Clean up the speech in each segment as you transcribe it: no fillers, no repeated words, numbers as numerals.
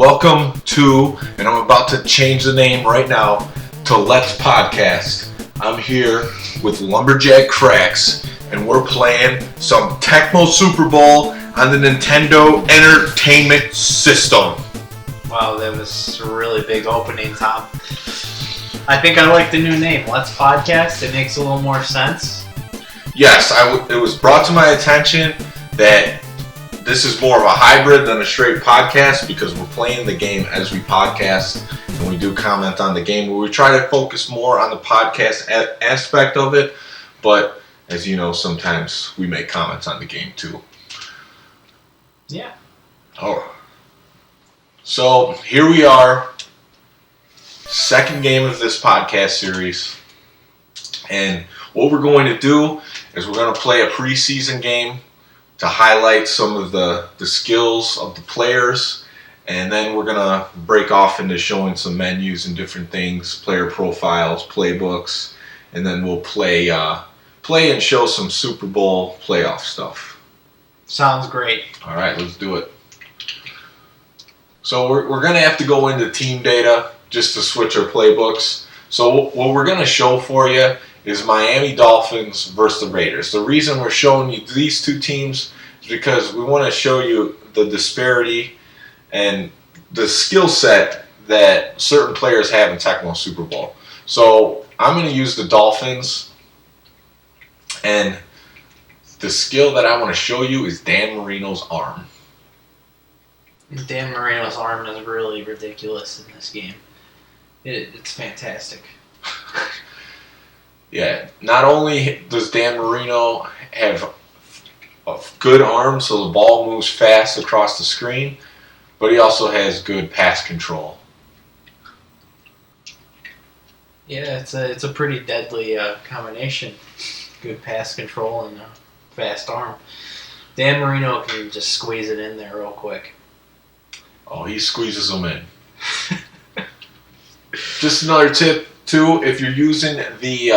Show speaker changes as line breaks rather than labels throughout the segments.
Welcome to, and I'm about to change the name right now, to Let's Podcast. I'm here with Lumberjack Cracks, and we're playing some Tecmo Super Bowl on the Nintendo Entertainment System.
Wow, that was a really big opening, Tom. I think I like the new name, Let's Podcast. It makes a little more sense.
Yes, it was brought to my attention that this is more of a hybrid than a straight podcast because we're playing the game as we podcast and we do comment on the game. We try to focus more on the podcast aspect of it, but as you know, sometimes we make comments on the game too.
Yeah.
Oh. So here we are, second game of this podcast series, and what we're going to do is we're going to play a preseason game to highlight some of the skills of the players, and then we're going to break off into showing some menus and different things, player profiles, playbooks, and then we'll play and show some Super Bowl playoff stuff.
Sounds great.
All right, let's do it. So we're going to have to go into team data just to switch our playbooks. So what we're going to show for you is Miami Dolphins versus the Raiders. The reason we're showing you these two teams is because we want to show you the disparity and the skill set that certain players have in Tecmo Super Bowl. So I'm going to use the Dolphins, and the skill that I want to show you is Dan Marino's arm.
Dan Marino's arm is really ridiculous in this game. It's fantastic.
Yeah, not only does Dan Marino have a good arm so the ball moves fast across the screen, but he also has good pass control.
Yeah, it's a pretty deadly combination. Good pass control and a fast arm. Dan Marino can just squeeze it in there real quick.
Oh, he squeezes them in. Just another tip, too, if you're using the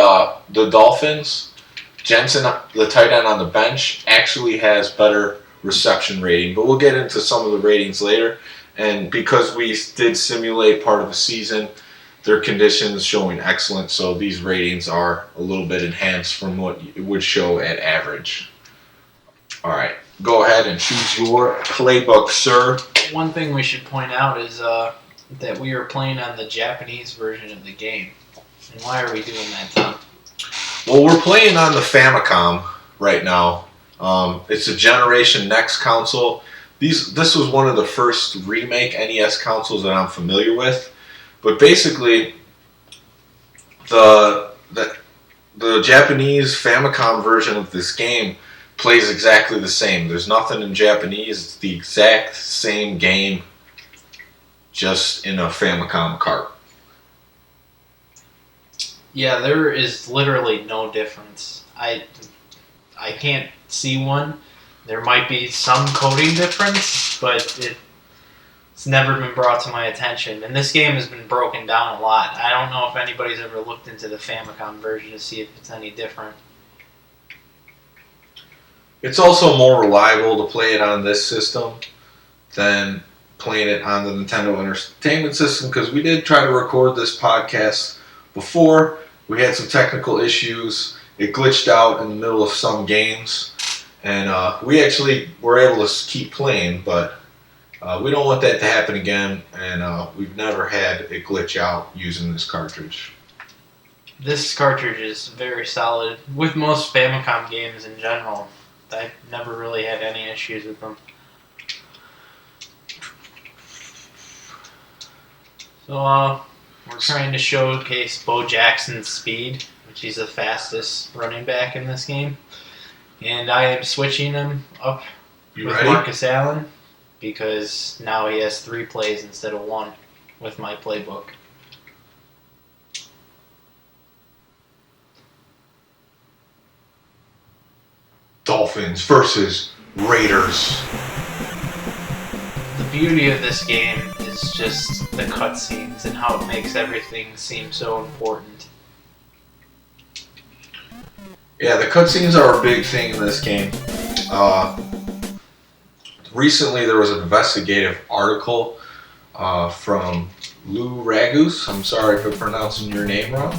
Dolphins, Jensen, the tight end on the bench, actually has better reception rating. But we'll get into some of the ratings later. And because we did simulate part of the season, their conditions showing excellent. So these ratings are a little bit enhanced from what it would show at average. All right, go ahead and choose your playbook, sir.
One thing we should point out is that we are playing on the Japanese version of the game. And why are we doing that, Tom?
Well, we're playing on the Famicom right now. It's a Generation Next console. This was one of the first remake NES consoles that I'm familiar with. But basically, the Japanese Famicom version of this game plays exactly the same. There's nothing in Japanese. It's the exact same game, just in a Famicom cart.
Yeah, there is literally no difference. I can't see one. There might be some coding difference, but it's never been brought to my attention. And this game has been broken down a lot. I don't know if anybody's ever looked into the Famicom version to see if it's any different.
It's also more reliable to play it on this system than playing it on the Nintendo Entertainment System, because we did try to record this podcast before. We had some technical issues. It glitched out in the middle of some games, and we actually were able to keep playing, but we don't want that to happen again, and we've never had it glitch out using this cartridge.
This cartridge is very solid. With most Famicom games in general, I've never really had any issues with them. So, we're trying to showcase Bo Jackson's speed, which he's the fastest running back in this game. And I am switching him up with
ready?
Marcus Allen, because now he has 3 plays instead of 1 with my playbook.
Dolphins versus Raiders.
The beauty of this game is just the cutscenes and how it makes everything seem so important.
Yeah, the cutscenes are a big thing in this game. Recently, there was an investigative article from Lou Ragus. I'm sorry if I'm pronouncing your name wrong.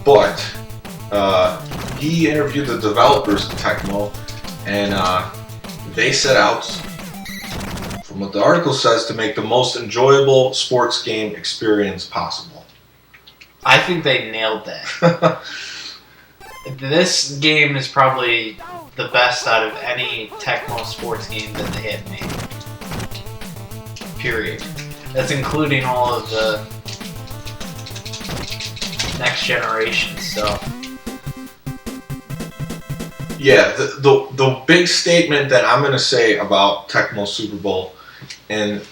But he interviewed the developers of Tecmo, and they set out, from what the article says, to make the most enjoyable sports game experience possible.
I think they nailed that. This game is probably the best out of any Tecmo sports game that they had made. Period. That's including all of the next generation stuff.
Yeah, the big statement that I'm going to say about Tecmo Super Bowl and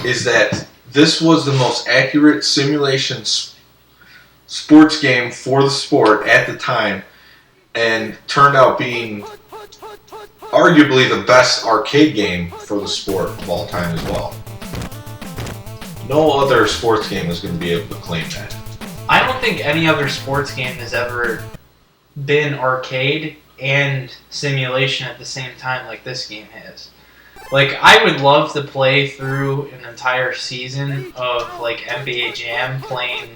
is that this was the most accurate simulation sports game for the sport at the time, and turned out being arguably the best arcade game for the sport of all time as well. No other sports game is going to be able to claim that.
I don't think any other sports game has ever been arcade and simulation at the same time like this game has. Like, I would love to play through an entire season of like NBA Jam playing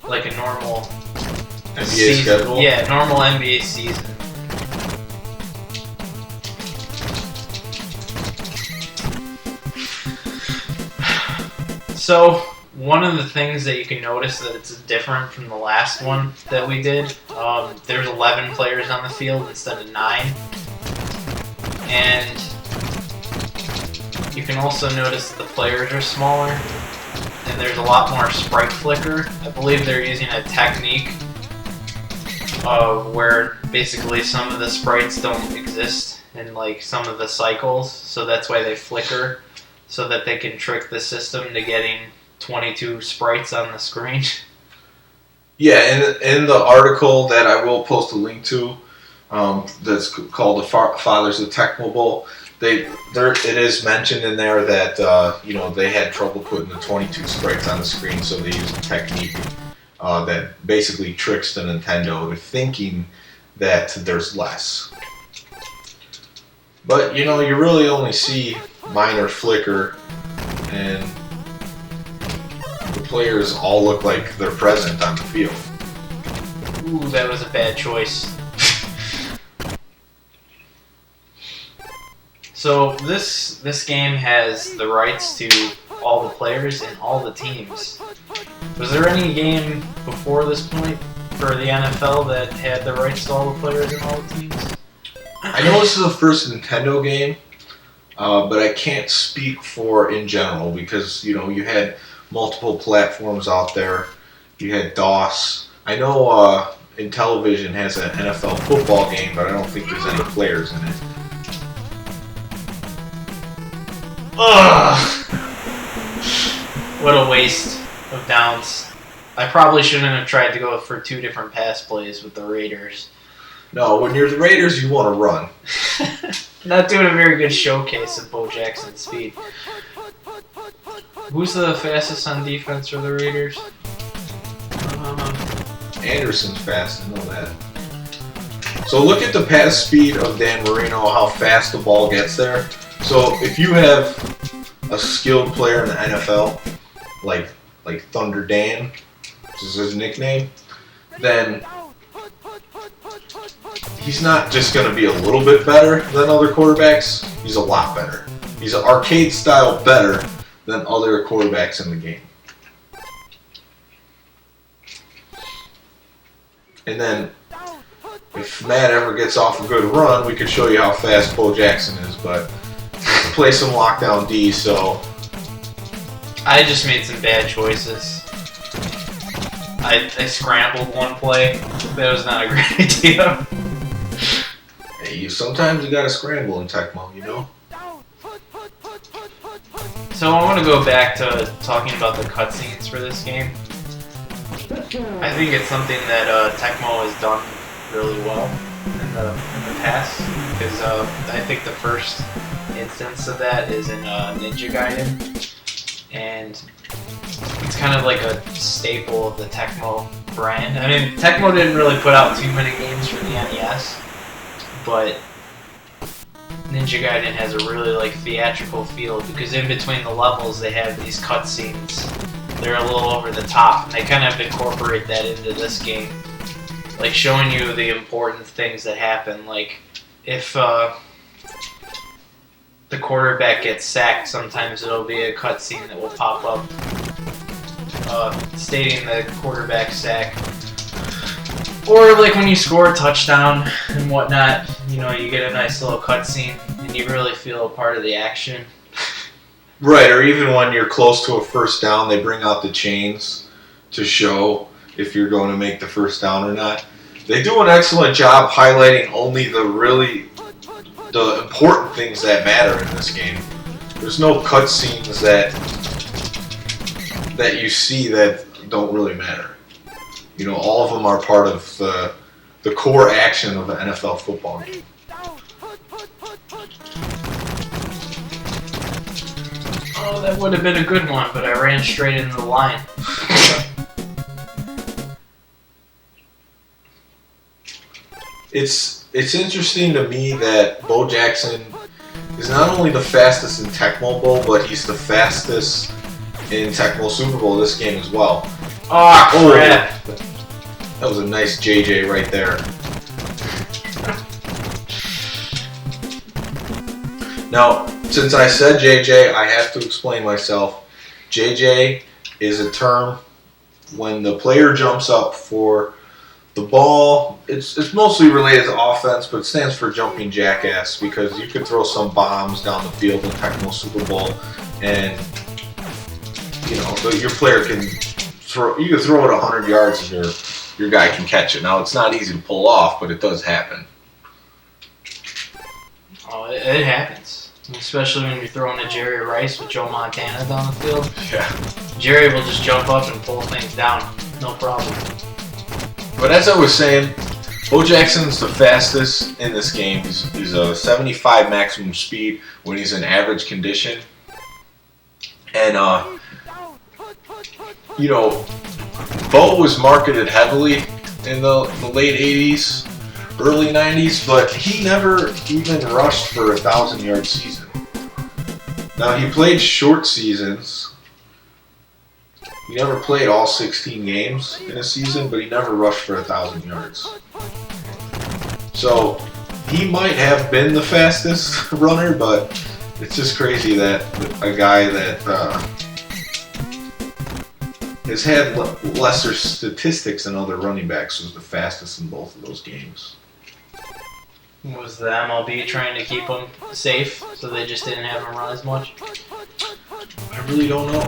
like a normal
NBA schedule?
Yeah, normal NBA season. So, one of the things that you can notice that it's different from the last one that we did, there's 11 players on the field instead of 9. And you can also notice that the players are smaller, and there's a lot more sprite flicker. I believe they're using a technique where basically some of the sprites don't exist in like some of the cycles, so that's why they flicker, so that they can trick the system to getting 22 sprites on the screen.
Yeah, in the article that I will post a link to, that's called the Fathers of Tecmo Bowl, it is mentioned in there that they had trouble putting the 22 sprites on the screen, so they used a technique that basically tricks the Nintendo into thinking that there's less. But you really only see minor flicker, and the players all look like they're present on the field.
Ooh, that was a bad choice. So this game has the rights to all the players and all the teams. Was there any game before this point for the NFL that had the rights to all the players and all the teams?
I know this is the first Nintendo game, but I can't speak for in general because you had multiple platforms out there. You had DOS. I know Intellivision has an NFL football game, but I don't think there's any players in it.
Ugh! What a waste of downs. I probably shouldn't have tried to go for 2 different pass plays with the Raiders.
No, when you're the Raiders, you want to run.
Not doing a very good showcase of Bo Jackson's speed. Who's the fastest on defense for the Raiders?
Anderson's fast, I know that. So look at the pass speed of Dan Marino, how fast the ball gets there. So if you have a skilled player in the NFL, like Thunder Dan, which is his nickname, then he's not just going to be a little bit better than other quarterbacks, he's a lot better. He's an arcade style better than other quarterbacks in the game. And then, if Matt ever gets off a good run, we could show you how fast Bo Jackson is, but play some lockdown D, so...
I just made some bad choices. I scrambled one play. That was not a great idea.
Hey, sometimes you gotta scramble in Tecmo, you know?
So I want to go back to talking about the cutscenes for this game. I think it's something that Tecmo has done really well in the past, because I think the first instance of that is in Ninja Gaiden, and it's kind of like a staple of the Tecmo brand. I mean, Tecmo didn't really put out too many games for the NES, but Ninja Gaiden has a really like theatrical feel because in between the levels they have these cutscenes. They're a little over the top, and they kind of incorporate that into this game, like showing you the important things that happen. Like if the quarterback gets sacked, sometimes it'll be a cutscene that will pop up stating the quarterback sack. Or like when you score a touchdown and whatnot, you know, you get a nice little cutscene and you really feel a part of the action.
Right, or even when you're close to a first down, they bring out the chains to show if you're going to make the first down or not. They do an excellent job highlighting only the important things that matter in this game. There's no cutscenes that you see that don't really matter. You know, all of them are part of the core action of an NFL football game.
Oh, that would have been a good one, but I ran straight into the line.
It's interesting to me that Bo Jackson is not only the fastest in Tecmo Bowl, but he's the fastest in Tecmo Super Bowl this game as well.
Oh, crap.
That was a nice JJ right there. Now, since I said JJ, I have to explain myself. JJ is a term when the player jumps up for the ball. It's mostly related to offense, but it stands for jumping jackass because you could throw some bombs down the field in Tecmo Super Bowl, and you know your player can throw. You can throw it 100 yards, and your guy can catch it. Now it's not easy to pull off, but it does happen.
Oh, it happens. Especially when you're throwing a Jerry Rice with Joe Montana down the field.
Yeah. Jerry
will just jump up and pull things down. No problem.
But as I was saying, Bo Jackson's the fastest in this game. He's a 75 maximum speed when he's in average condition. And, you know, Bo was marketed heavily in the late 80s, early 90s, but he never even rushed for a 1,000-yard season. Now, he played short seasons. He never played all 16 games in a season, but he never rushed for 1,000 yards. So, he might have been the fastest runner, but it's just crazy that a guy that has had lesser statistics than other running backs was the fastest in both of those games.
Was the MLB trying to keep him safe so they just didn't have him run as much?
I really don't know.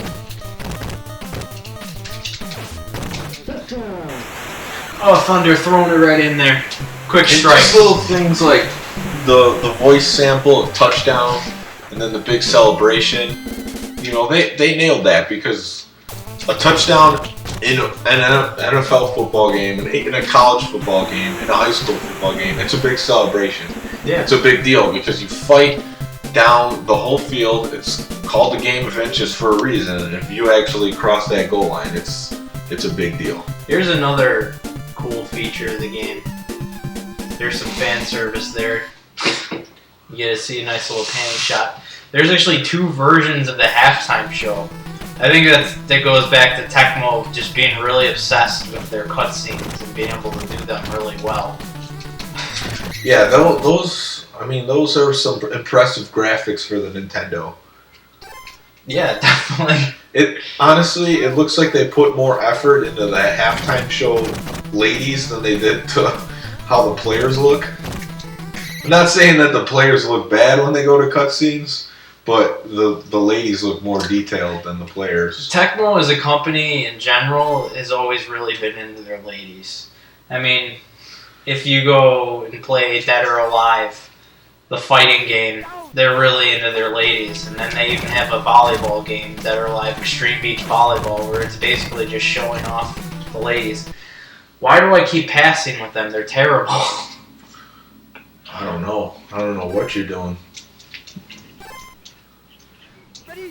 Oh, Thunder throwing it right in there. Quick strike.
Just little things like the voice sample of touchdown and then the big celebration. You know, they nailed that because a touchdown in an NFL football game, in a college football game, in a high school football game, it's a big celebration.
Yeah.
It's a big deal because you fight down the whole field. It's called the game of inches for a reason, and if you actually cross that goal line, it's a big deal.
Here's another cool feature of the game. There's some fan service there. You get to see a nice little panning shot. There's actually two versions of the halftime show. I think that goes back to Tecmo just being really obsessed with their cutscenes and being able to do them really well.
Yeah, those are some impressive graphics for the Nintendo.
Yeah, definitely.
Honestly, it looks like they put more effort into the halftime show ladies than they did to how the players look. I'm not saying that the players look bad when they go to cutscenes, but the ladies look more detailed than the players.
Tecmo as a company in general has always really been into their ladies. I mean, if you go and play Dead or Alive, the fighting game, they're really into their ladies. And then they even have a volleyball game, Dead or Alive Extreme Beach Volleyball, where it's basically just showing off the ladies. Why do I keep passing with them? They're terrible.
I don't know. I don't know what you're doing. Here,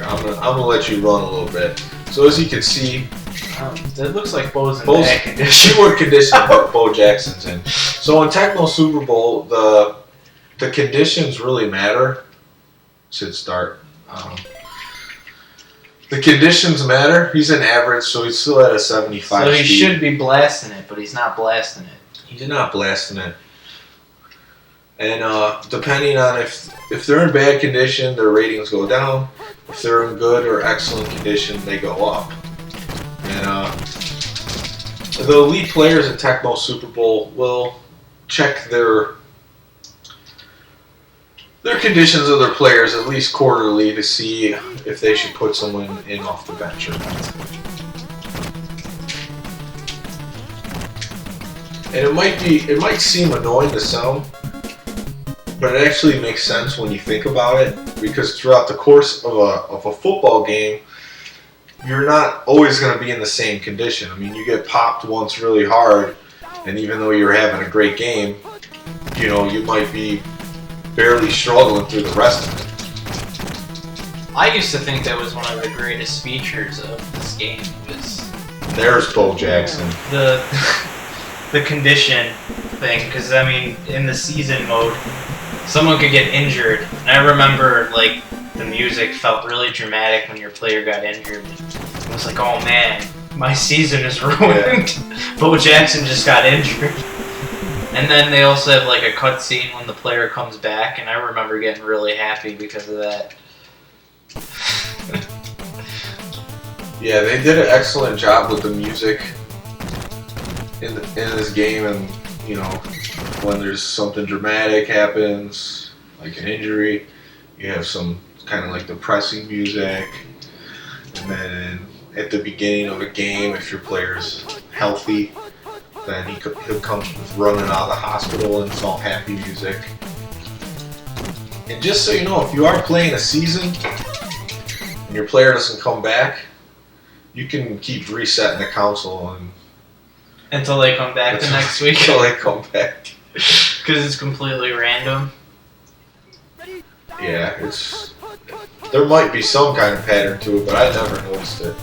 I'm gonna let you run a little bit. So as you can see,
it looks like Bo's in bad condition.
What condition Bo Jackson's in. So in Tecmo Super Bowl, the conditions really matter. Should start. The conditions matter. He's an average, so he's still at a 75
So he
speed.
should be blasting it, but he's not blasting it.
He's not blasting it. And depending on if they're in bad condition, their ratings go down. If they're in good or excellent condition, they go up. And the elite players at Tecmo Super Bowl will check their conditions of their players at least quarterly to see if they should put someone in off the bench or not. And it might seem annoying to some, but it actually makes sense when you think about it, because throughout the course of a football game, you're not always going to be in the same condition. I mean, you get popped once really hard, and even though you're having a great game, you might be barely struggling through the rest of it.
I used to think that was one of the greatest features of this game was
There's Bo Jackson.
the condition thing, because I mean, in the season mode, someone could get injured, and I remember like the music felt really dramatic when your player got injured. It was like, oh man, my season is ruined. Yeah. Bo Jackson just got injured. And then they also have like a cutscene when the player comes back, and I remember getting really happy because of that.
Yeah, they did an excellent job with the music in this game, and when there's something dramatic happens, like an injury, you have some kind of like depressing music, and then at the beginning of a game, if your player's healthy, then he'll come running out of the hospital, and it's all happy music. And just so you know, if you are playing a season and your player doesn't come back, you can keep resetting the console
until they come back the next week.
Until they come back.
Because it's completely random.
Yeah, there might be some kind of pattern to it, but I never noticed it.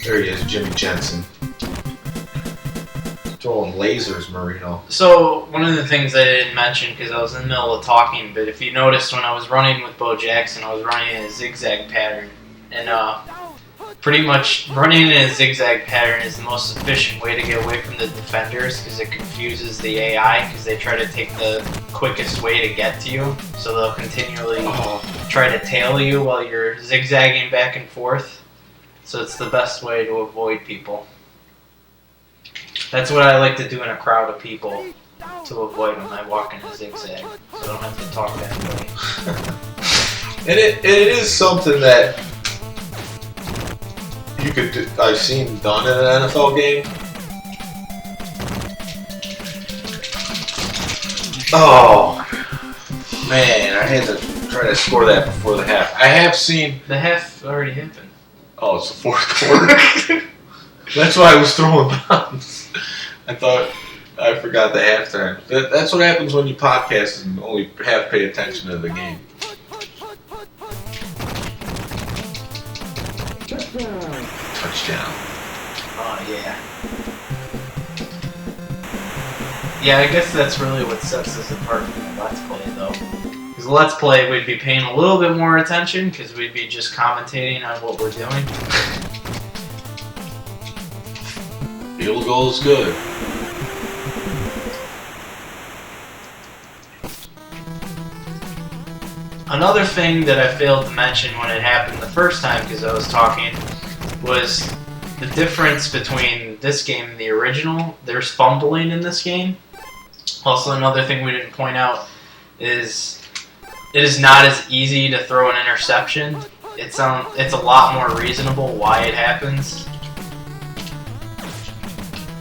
There he is, Jimmy Jensen. Throwing lasers, Marino.
So, one of the things I didn't mention, because I was in the middle of talking, but if you noticed when I was running with Bo Jackson, I was running in a zigzag pattern. And pretty much running in a zigzag pattern is the most efficient way to get away from the defenders, because it confuses the AI, because they try to take the quickest way to get to you. So they'll continually try to tail you while you're zigzagging back and forth. So it's the best way to avoid people. That's what I like to do in a crowd of people to avoid when I walk in a zigzag, so I don't have to talk to anybody.
And it is something that you could do, I've seen done in an NFL game. Oh man, I had to try to score that before the half. I have seen
the half already happened.
Oh, it's the fourth quarter. That's why I was throwing bombs. I forgot the halftime. That's what happens when you podcast and only half pay attention to the game. Touchdown.
Oh, yeah. Yeah, I guess that's really what sets us apart from the Let's Play, though. Because Let's Play, we'd be paying a little bit more attention, because we'd be just commentating on what we're doing.
Field goal is good.
Another thing that I failed to mention when it happened the first time, because I was talking, was the difference between this game and the original. There's fumbling in this game. Also, another thing we didn't point out is it is not as easy to throw an interception. It's a lot more reasonable why it happens.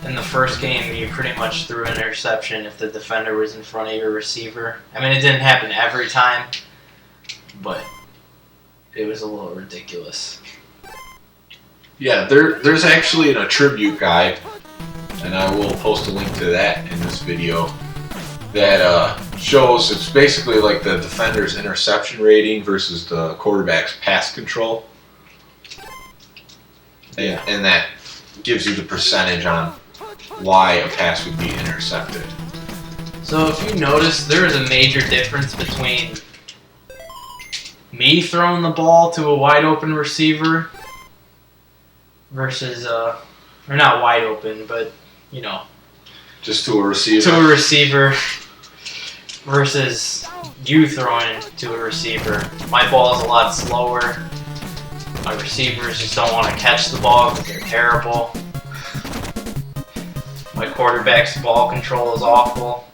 In the first game, you pretty much threw an interception if the defender was in front of your receiver. I mean, it didn't happen every time, but it was a little ridiculous.
Yeah, there's actually an attribute guide, and I will post a link to that in this video, that shows it's basically like the defender's interception rating versus the quarterback's pass control. And that gives you the percentage on why a pass would be intercepted.
So if you notice, there is a major difference between me throwing the ball to a wide open receiver versus, or not wide open, but, you know.
Just to a receiver?
To a receiver versus you throwing to a receiver. My ball is a lot slower. My receivers just don't want to catch the ball because they're terrible. My quarterback's ball control is awful.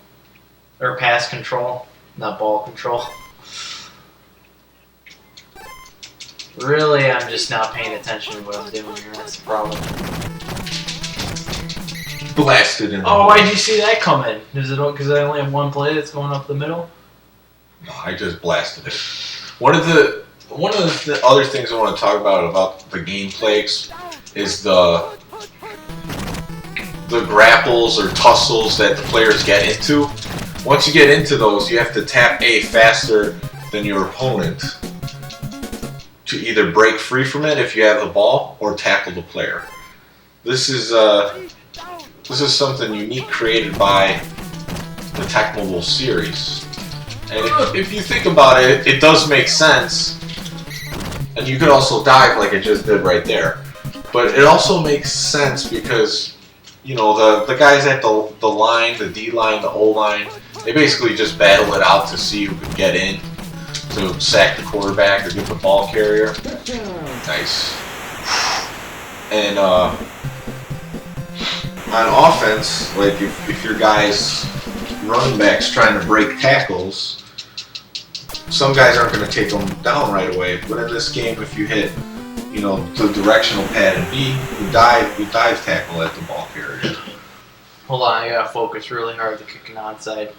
Or pass control, not ball control. Really, I'm just not paying attention to what I'm doing here. That's the problem.
Blasted in the
Oh, why'd you see that coming? Is it because I only have one play that's going up the middle?
No, I just blasted it. One of the other things I want to talk about the gameplay is the grapples or tussles that the players get into. Once you get into those, you have to tap A faster than your opponent to either break free from it if you have the ball or tackle the player. This is something unique created by the Tecmo Bowl series. And if you think about it, it does make sense. And you could also dive like it just did right there. But it also makes sense because, you know, the guys at the line, the D line, the O line, they basically just battle it out to see who can get in to sack the quarterback or get the ball carrier. Nice. And on offense, like if your guys, running backs, trying to break tackles, some guys aren't going to take them down right away. But in this game, if you hit, you know, the directional pad and B, you dive tackle at the ball carrier.
Hold on, I gotta focus really hard to kick an onside.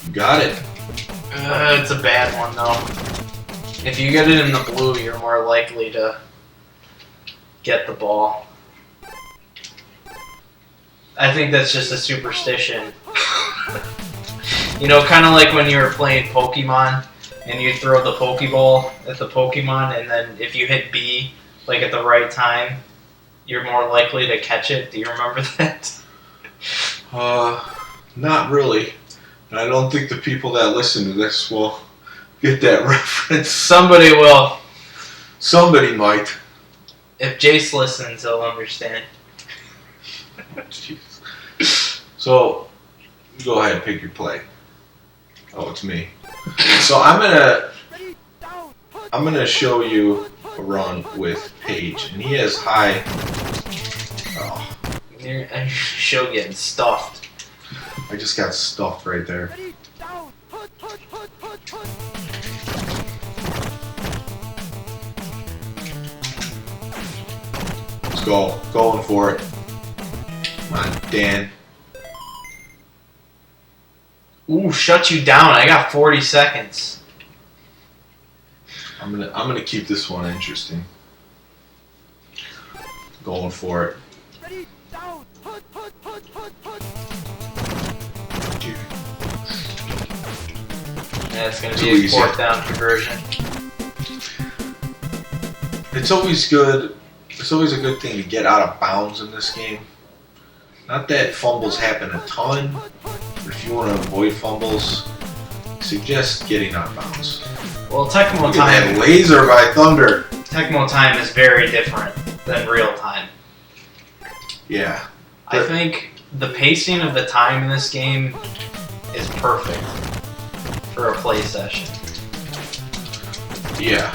You got it.
It's a bad one though. If you get it in the blue, you're more likely to get the ball. I think that's just a superstition. You know, kind of like when you were playing Pokemon and you throw the Pokeball at the Pokemon, and then if you hit B, like at the right time, you're more likely to catch it. Do you remember that?
Not really. I don't think the people that listen to this will get that reference.
Somebody will.
Somebody might.
If Jace listens, he'll understand.
Jeez. So, go ahead and pick your play. Oh, it's me. So I'm gonna show you a run with Paige, and he has high. Oh,
You're show getting stuffed.
I just got stuffed right there. Let's go. Going for it. Come on, Dan.
Ooh, shut you down. I got 40 seconds.
I'm gonna keep this one interesting. Going for it.
Yeah, it's gonna
Too
be a
easy.
4th down conversion.
It's always good. It's always a good thing to get out of bounds in this game. Not that fumbles happen a ton, but if you want to avoid fumbles, I suggest getting out of bounds.
Well, Tecmo
Look at that
time.
laser by Thunder.
Tecmo time is very different than real time.
Yeah.
I think the pacing of the time in this game is perfect for a play session.
Yeah.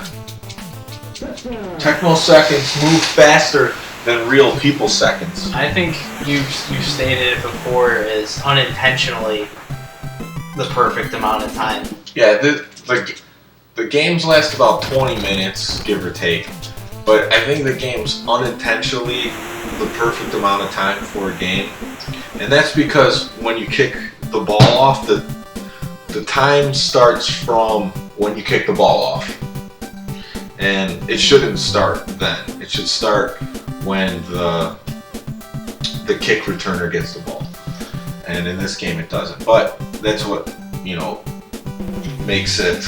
Tecmo seconds move faster than real people seconds.
I think you stated it before as unintentionally the perfect amount of time.
Yeah, the games last about 20 minutes, give or take. But I think the game's unintentionally the perfect amount of time for a game. And that's because when you kick the ball off, the time starts from when you kick the ball off. And it shouldn't start then. It should start when the kick returner gets the ball. And in this game it doesn't. But that's what, you know, makes it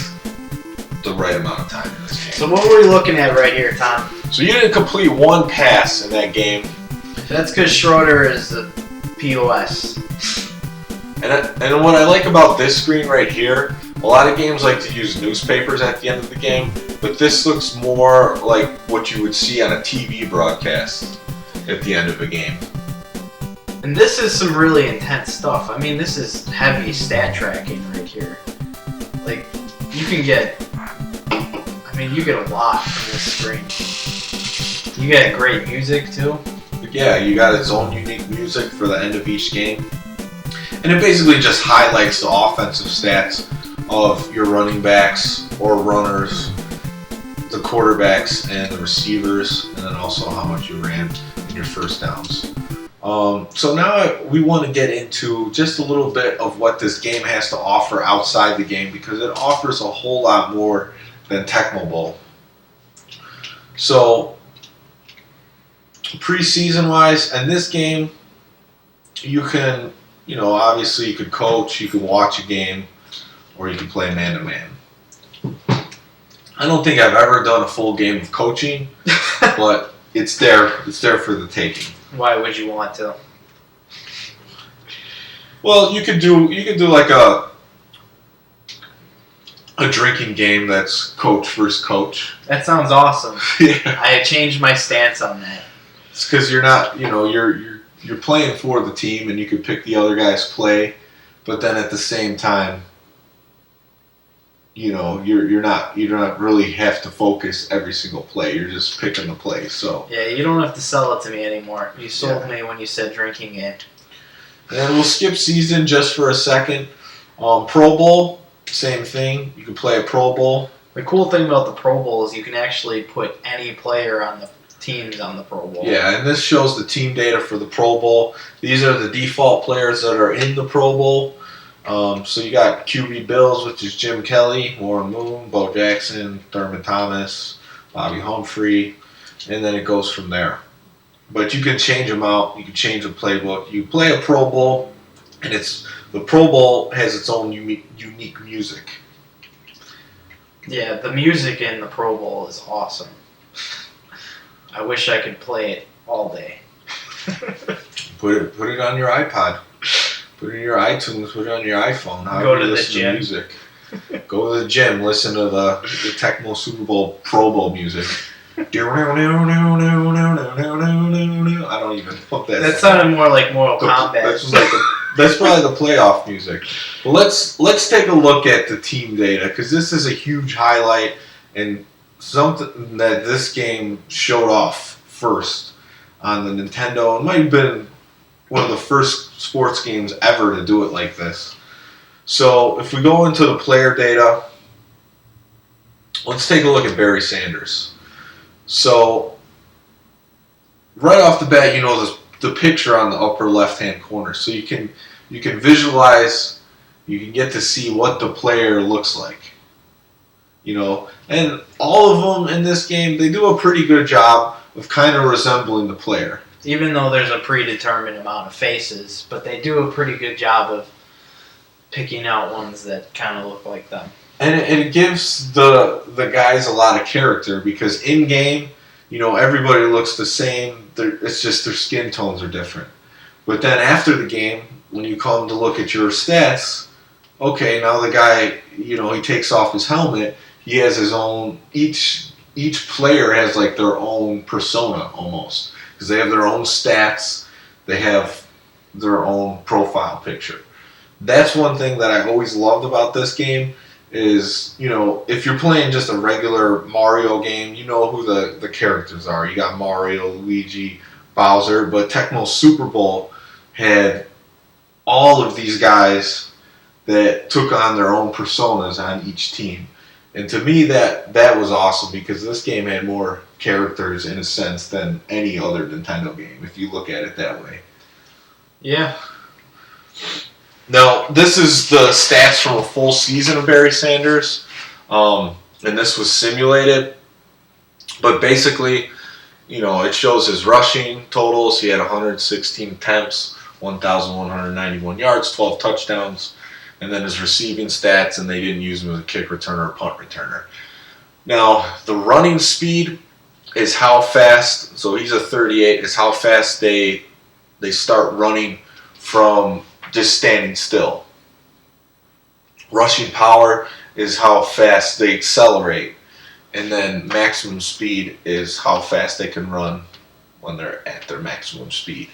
the right amount of time in this game.
So what were we looking at right here, Tom?
So you didn't complete one pass in that game.
That's because Schroeder is the POS.
And what I like about this screen right here, a lot of games like to use newspapers at the end of the game, but this looks more like what you would see on a TV broadcast at the end of a game.
And this is some really intense stuff. I mean, this is heavy stat tracking right here. Like, you get a lot from this screen. You get great music too.
Yeah, you got its own unique music for the end of each game. And it basically just highlights the offensive stats of your running backs or runners, the quarterbacks and the receivers, and then also how much you ran in your first downs. So now we want to get into just a little bit of what this game has to offer outside the game, because it offers a whole lot more than Tecmo Bowl. So preseason wise, and this game, you can, obviously you could coach, you can watch a game, or you can play man to man. I don't think I've ever done a full game of coaching, but it's there for the taking.
Why would you want to?
Well, you could do like a drinking game that's coach versus coach.
That sounds awesome.
Yeah.
I changed my stance on that.
It's because you're not, you're playing for the team, and you could pick the other guy's play, but then at the same time, you're not really have to focus every single play. You're just picking the play. So
yeah, you don't have to sell it to me anymore. You sold me when you said drinking game.
And we'll skip season just for a second. Pro Bowl, same thing. You can play a Pro Bowl.
The cool thing about the Pro Bowl is you can actually put any player on the teams on the Pro Bowl.
Yeah, and this shows the team data for the Pro Bowl. These are the default players that are in the Pro Bowl. So you got QB Bills, which is Jim Kelly, Warren Moon, Bo Jackson, Thurman Thomas, Bobby Humphrey, and then it goes from there. But you can change them out. You can change the playbook. You play a Pro Bowl, and the Pro Bowl has its own unique music.
Yeah, the music in the Pro Bowl is awesome. I wish I could play it all day.
Put it on your iPod. Put it in your iTunes. Put it on your iPhone.
Go to the gym.
Music. Go to the gym. Listen to the Tecmo Super Bowl Pro Bowl music. I don't even put that.
That sounded more like Mortal Kombat.
That's probably the playoff music. But let's take a look at the team data, because this is a huge highlight and something that this game showed off first on the Nintendo. It might have been one of the first sports games ever to do it like this. So if we go into the player data, let's take a look at Barry Sanders. So right off the bat, the picture on the upper left-hand corner. So you can visualize, you can get to see what the player looks like. And all of them in this game, they do a pretty good job of kind of resembling the player.
Even though there's a predetermined amount of faces, but they do a pretty good job of picking out ones that kind of look like them.
And it gives the guys a lot of character, because in game, everybody looks the same. It's just their skin tones are different. But then after the game, when you come to look at your stats, okay, now the guy, he takes off his helmet. He has his own. Each player has like their own persona almost, because they have their own stats. They have their own profile picture. That's one thing that I've always loved about this game is, if you're playing just a regular Mario game, you know who the characters are. You got Mario, Luigi, Bowser, but Tecmo Super Bowl had all of these guys that took on their own personas on each team. And to me, that was awesome, because this game had more characters, in a sense, than any other Nintendo game, if you look at it that way.
Yeah.
Now, this is the stats from a full season of Barry Sanders, and this was simulated. But basically, it shows his rushing totals. He had 116 attempts, 1,191 yards, 12 touchdowns. And then his receiving stats, and they didn't use him as a kick returner or punt returner. Now, the running speed is how fast, so he's a 38, is how fast they start running from just standing still. Rushing power is how fast they accelerate. And then maximum speed is how fast they can run when they're at their maximum speed.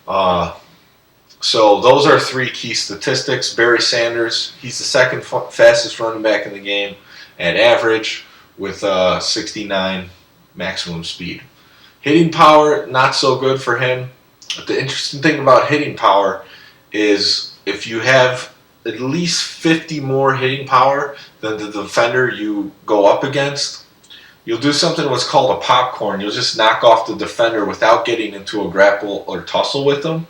So those are 3 key statistics. Barry Sanders, he's the second fastest running back in the game at average with 69 maximum speed. Hitting power, not so good for him. But the interesting thing about hitting power is if you have at least 50 more hitting power than the defender you go up against, you'll do something what's called a popcorn. You'll just knock off the defender without getting into a grapple or tussle with them,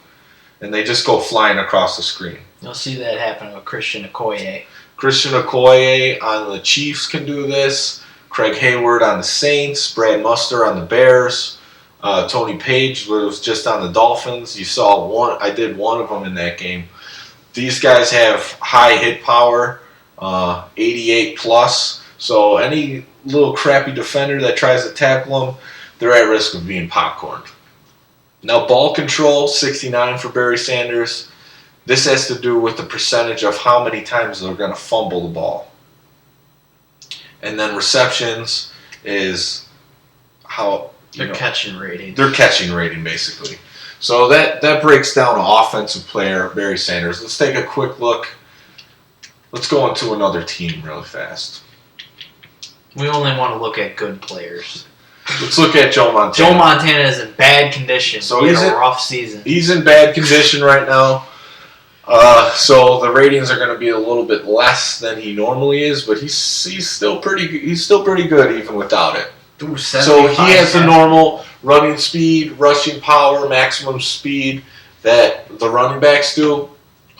and they just go flying across the screen.
You'll see that happen with Christian Okoye.
Christian Okoye on the Chiefs can do this. Craig Hayward on the Saints. Brad Muster on the Bears. Tony Page was just on the Dolphins. You saw one. I did one of them in that game. These guys have high hit power, 88 plus. So any little crappy defender that tries to tackle them, they're at risk of being popcorned. Now, ball control, 69 for Barry Sanders. This has to do with the percentage of how many times they're going to fumble the ball. And then receptions is how...
Their catching rating.
Their catching rating, basically. So that breaks down an offensive player, Barry Sanders. Let's take a quick look. Let's go into another team really fast.
We only want to look at good players.
Let's look at Joe Montana.
Joe Montana is in bad condition.
So
he had a rough season.
He's in bad condition right now. So the ratings are going to be a little bit less than he normally is, but he's still pretty good even without it. So he has the normal running speed, rushing power, maximum speed that the running backs do,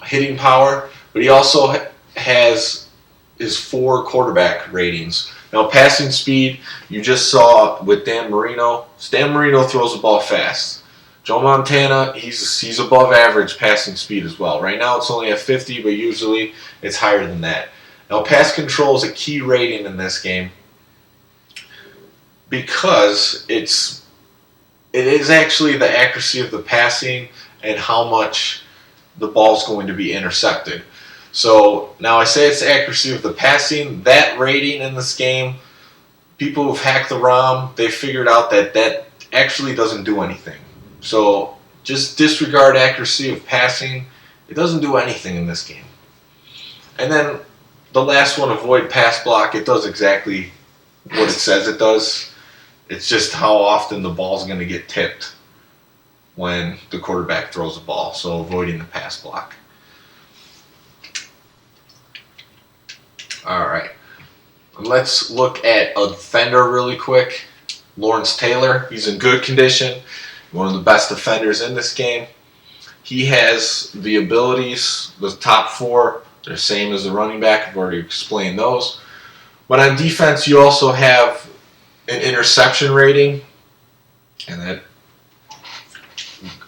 hitting power, but he also has his 4 quarterback ratings. Now, passing speed, you just saw with Dan Marino. Dan Marino throws the ball fast. Joe Montana, he's above average passing speed as well. Right now it's only at 50, but usually it's higher than that. Now, pass control is a key rating in this game because it is actually the accuracy of the passing and how much the ball's going to be intercepted. So now I say it's the accuracy of the passing. That rating in this game, people who've hacked the ROM, they figured out that actually doesn't do anything. So just disregard accuracy of passing. It doesn't do anything in this game. And then the last one, avoid pass block. It does exactly what it says it does. It's just how often the ball's going to get tipped when the quarterback throws the ball. So avoiding the pass block. All right. Let's look at a defender really quick. Lawrence Taylor. He's in good condition. One of the best defenders in this game. He has the abilities, the top 4, they're the same as the running back. I've already explained those. But on defense, you also have an interception rating, and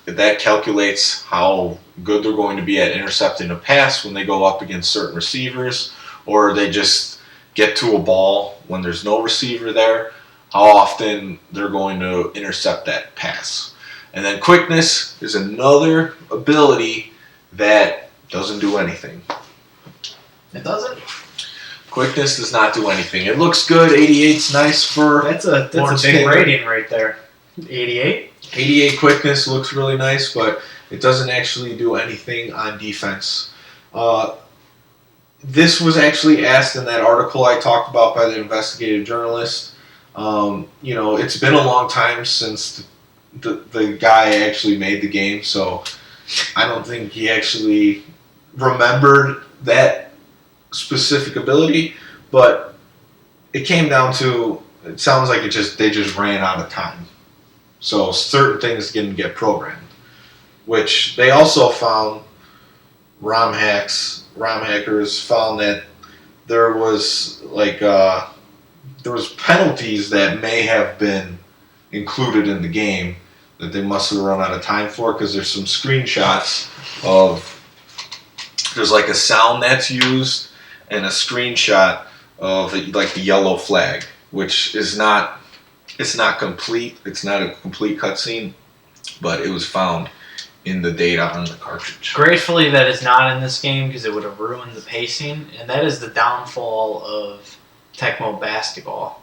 that calculates how good they're going to be at intercepting a pass when they go up against certain receivers, or they just get to a ball when there's no receiver there, how often they're going to intercept that pass. And then quickness is another ability that doesn't do anything.
It doesn't?
Quickness does not do anything. It looks good. 88's nice for...
That's a big rating right there. 88?
88 quickness looks really nice, but it doesn't actually do anything on defense. This was actually asked in that article I talked about by the investigative journalist. It's been a long time since the guy actually made the game, so I don't think he actually remembered that specific ability, but it came down to, it sounds like they just ran out of time. So certain things didn't get programmed, which they also found, ROM hackers found that there was penalties that may have been included in the game that they must have run out of time for, because there's some screenshots of, there's like a sound that's used and a screenshot of like the yellow flag, which is not. It's not complete. It's not a complete cutscene, but it was found in the data on the cartridge.
Gratefully, that is not in this game because it would have ruined the pacing, and that is the downfall of Tecmo Basketball.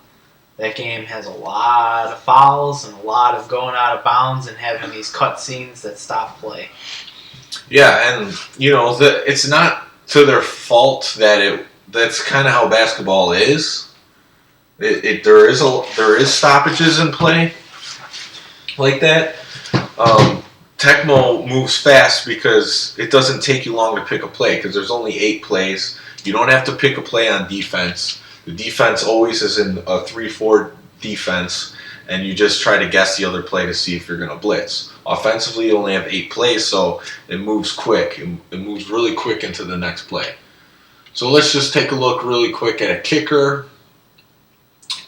That game has a lot of fouls and a lot of going out of bounds and having these cutscenes that stop play.
Yeah, and it's not to their fault that that's kind of how basketball is. There is stoppages in play like that. Tecmo moves fast because it doesn't take you long to pick a play because there's only 8 plays. You don't have to pick a play on defense. The defense always is in a 3-4 defense, and you just try to guess the other play to see if you're going to blitz. Offensively, you only have 8 plays, so it moves quick. It moves really quick into the next play. So let's just take a look really quick at a kicker.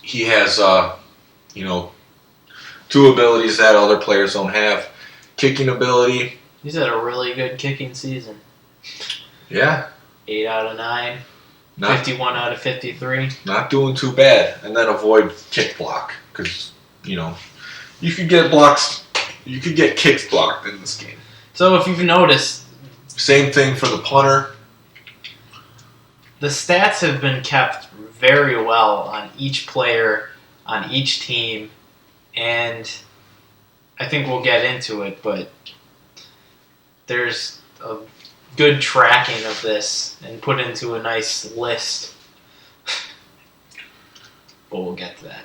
He has, 2 abilities that other players don't have. Kicking ability.
He's had a really good kicking season.
Yeah.
8 out of 9. 51 out of 53.
Not doing too bad. And then avoid kick block. Because, you could get blocks. You could get kicks blocked in this game.
So if you've noticed.
Same thing for the punter.
The stats have been kept very well on each player, on each team. And I think we'll get into it, but there's a good tracking of this and put into a nice list. But we'll get to that.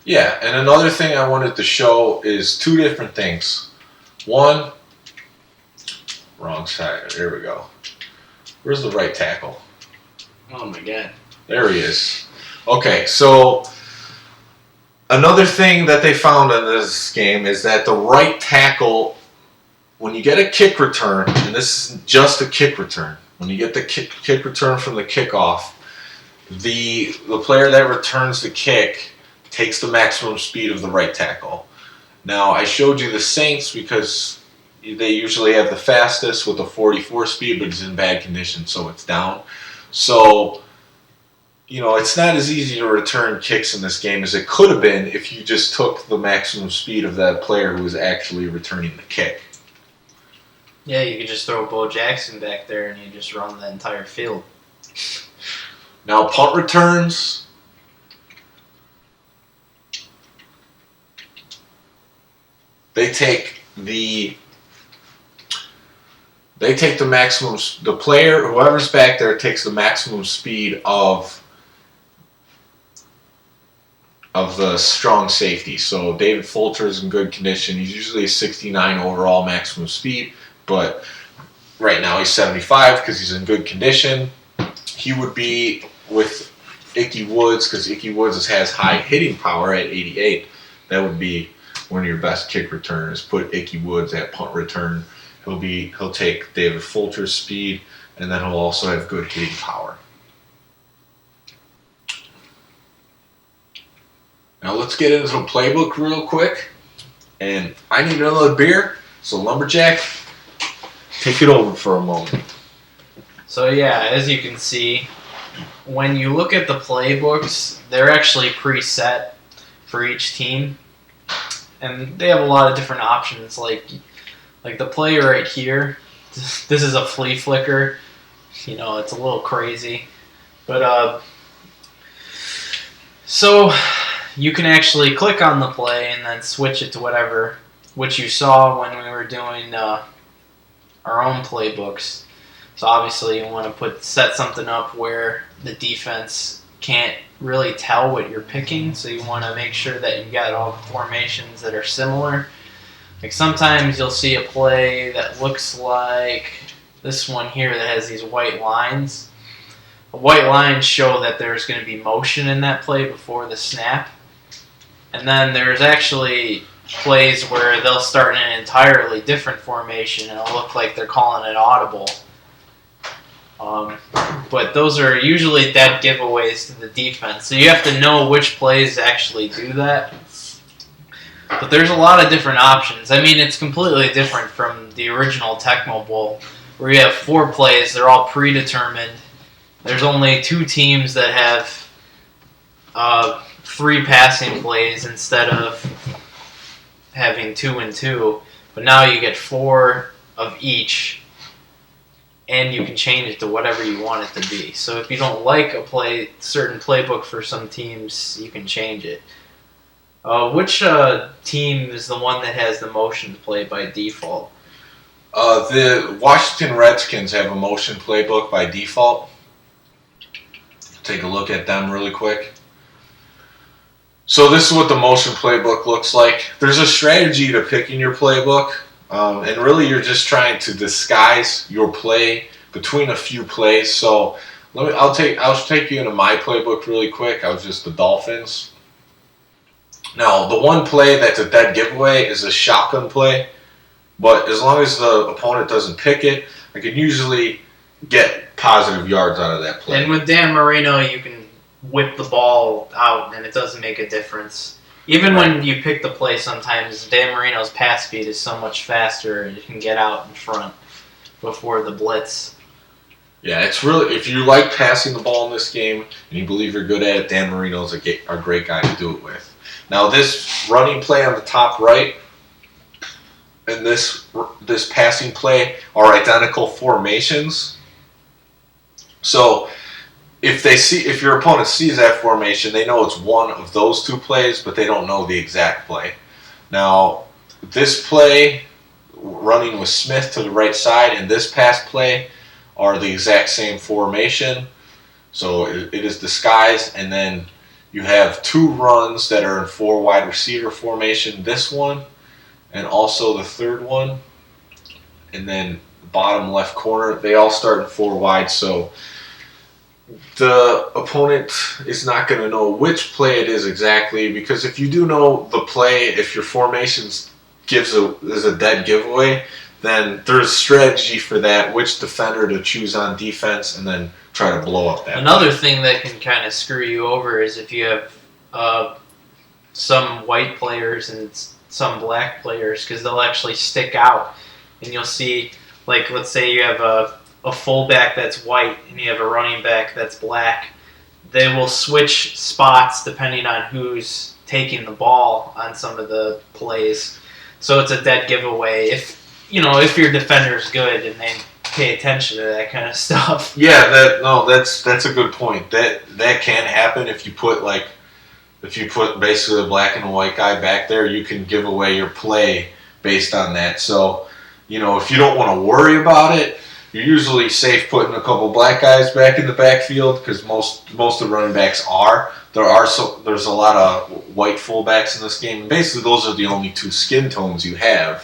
Yeah, and another thing I wanted to show is 2 different things. One, wrong side. There we go. Where's the right tackle?
Oh my god.
There he is. Okay, so another thing that they found in this game is that the right tackle, when you get a kick return, and this is just a kick return, when you get the kick return from the kickoff, the player that returns the kick takes the maximum speed of the right tackle. Now, I showed you the Saints because they usually have the fastest with a 44 speed, but it's in bad condition, so it's down. So, it's not as easy to return kicks in this game as it could have been if you just took the maximum speed of that player who was actually returning the kick.
Yeah, you could just throw Bo Jackson back there and you just run the entire field.
Now, punt returns. They take the maximum. The player, whoever's back there, takes the maximum speed of the strong safety. So David Fulcher is in good condition. He's usually a 69 overall maximum speed, but right now he's 75 because he's in good condition. He would be with Icky Woods because Icky Woods has high hitting power at 88. That would be one of your best kick returners. Put Icky Woods at punt return. He'll take David Fulcher's speed, and then he'll also have good hitting power. Now let's get into the playbook real quick. And I need another beer, so Lumberjack, take it over for a moment.
So yeah, as you can see, when you look at the playbooks, they're actually preset for each team. And they have a lot of different options, like the play right here. This is a flea flicker. It's a little crazy. But, so you can actually click on the play and then switch it to whatever, which you saw when we were doing our own playbooks. So obviously you want to set something up where the defense can't really tell what you're picking, so you want to make sure that you got all the formations that are similar. Like sometimes you'll see a play that looks like this one here that has these white lines. The white lines show that there's going to be motion in that play before the snap. And then there's actually plays where they'll start in an entirely different formation and it'll look like they're calling it audible. But those are usually dead giveaways to the defense. So you have to know which plays actually do that. But there's a lot of different options. I mean, it's completely different from the original Tecmo Bowl, where you have 4 plays. They're all predetermined. there's only 2 teams that have 3 passing plays instead of having 2 and 2. But now you get 4 of each, and you can change it to whatever you want it to be. So if you don't like a certain playbook for some teams, you can change it. Which team is the one that has the motion play by default?
The Washington Redskins have a motion playbook by default. Take a look at them really quick. So this is what the motion playbook looks like. There's a strategy to picking your playbook, and really you're just trying to disguise your play between a few plays. So I'll take you into my playbook really quick. I was just the Dolphins. Now the one play that's a dead giveaway is a shotgun play, but as long as the opponent doesn't pick it, I can usually get positive yards out of that play.
And with Dan Marino, you can whip the ball out, and it doesn't make a difference. Even when you pick the play, sometimes Dan Marino's pass speed is so much faster, and you can get out in front before the blitz.
Yeah, it's really, if you like passing the ball in this game and you believe you're good at it, Dan Marino's a great guy to do it with. Now this running play on the top right and this passing play are identical formations. So if your opponent sees that formation, they know it's one of those 2 plays, but they don't know the exact play. Now, this play, running with Smith to the right side, and this pass play are the exact same formation. So it is disguised, and then you have 2 runs that are in 4 wide receiver formation. This one, and also the third one, and then bottom left corner. They all start in 4 wide, so the opponent is not going to know which play it is exactly, because if you do know the play, if your formations is a dead giveaway, then there's strategy for that, which defender to choose on defense, and then try to blow up that
Another
play.
thing that can kind of screw you over is if you have some white players and some black players, because they'll actually stick out, and you'll see, like, let's say you have a fullback that's white and you have a running back that's black. They will switch spots depending on who's taking the ball on some of the plays. So it's a dead giveaway if your defender's good and they pay attention to that kind of stuff.
Yeah, that's a good point. That can happen if you put basically a black and a white guy back there. You can give away your play based on that. So, if you don't want to worry about it, you're usually safe putting a couple black guys back in the backfield, because most of the running backs are. There's a lot of white fullbacks in this game, and basically those are the only 2 skin tones you have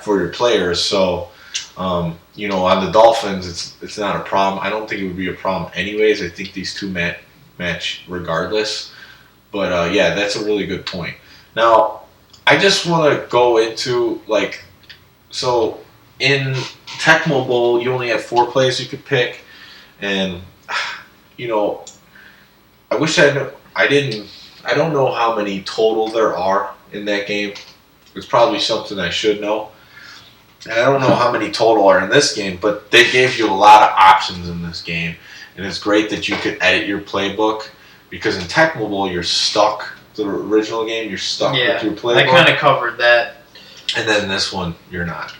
for your players. So, on the Dolphins, it's not a problem. I don't think it would be a problem anyways. I think these 2 match regardless. But yeah, that's a really good point. Now, I just want to go into so in Tecmo Bowl, you only have 4 plays you could pick, and I wish I don't know how many total there are in that game. It's probably something I should know. And I don't know how many total are in this game, but they gave you a lot of options in this game, and it's great that you could edit your playbook, because in Tecmo Bowl you're stuck. The original game, you're stuck with your playbook.
I kind of covered that.
And then this one, you're not.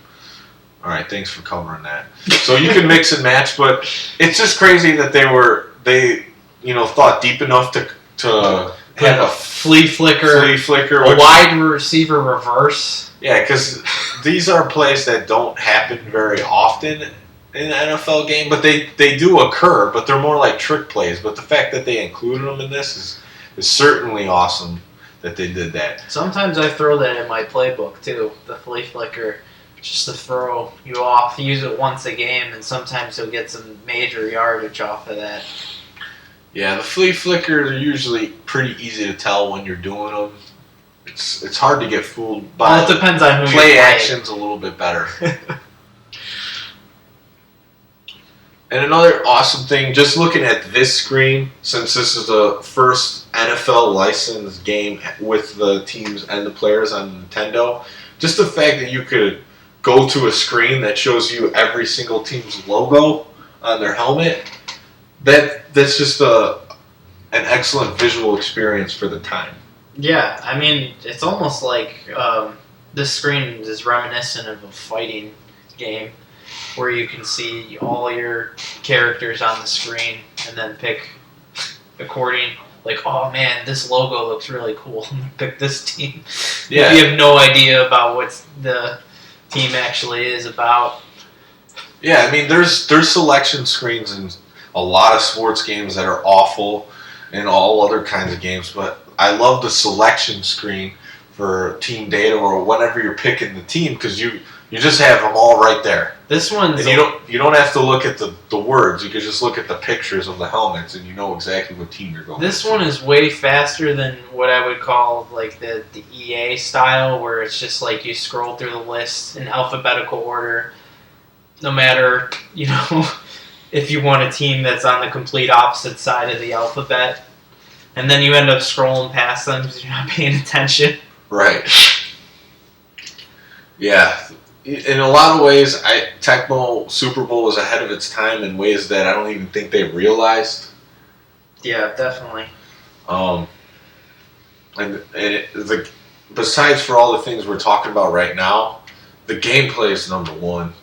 All right, thanks for covering that. So you can mix and match, but it's just crazy that they thought deep enough to have a
flea flicker,
a
wide receiver reverse.
Yeah, because these are plays that don't happen very often in an NFL game, but they do occur, but they're more like trick plays. But the fact that they included them in this is certainly awesome that they did that.
Sometimes I throw that in my playbook too, the flea flicker, just to throw you off. Use it once a game, and sometimes you'll get some major yardage off of that.
Yeah, the flea flickers are usually pretty easy to tell when you're doing them. It's hard to get fooled by.
Well, it depends on who
play action's a little bit better. And another awesome thing, just looking at this screen, since this is the first NFL licensed game with the teams and the players on Nintendo, just the fact that you could go to a screen that shows you every single team's logo on their helmet, that's just an excellent visual experience for the time.
Yeah, I mean, it's almost like this screen is reminiscent of a fighting game where you can see all your characters on the screen and then pick according, like, oh man, this logo looks really cool. Pick this team.
Yeah.
You have no idea about what the team actually is about.
Yeah, I mean, there's selection screens in a lot of sports games that are awful, and all other kinds of games. But I love the selection screen for team data or whenever you're picking the team because you just have them all right there.
This one's
And you don't have to look at the words. You can just look at the pictures of the helmets, and you know exactly what team you're going.
This one is way faster than what I would call like the EA style, where it's just like you scroll through the list in alphabetical order. No matter, if you want a team that's on the complete opposite side of the alphabet. And then you end up scrolling past them because you're not paying attention.
Right. Yeah. In a lot of ways, Tecmo Super Bowl was ahead of its time in ways that I don't even think they realized.
Yeah, definitely.
Besides for all the things we're talking about right now, the gameplay is number one.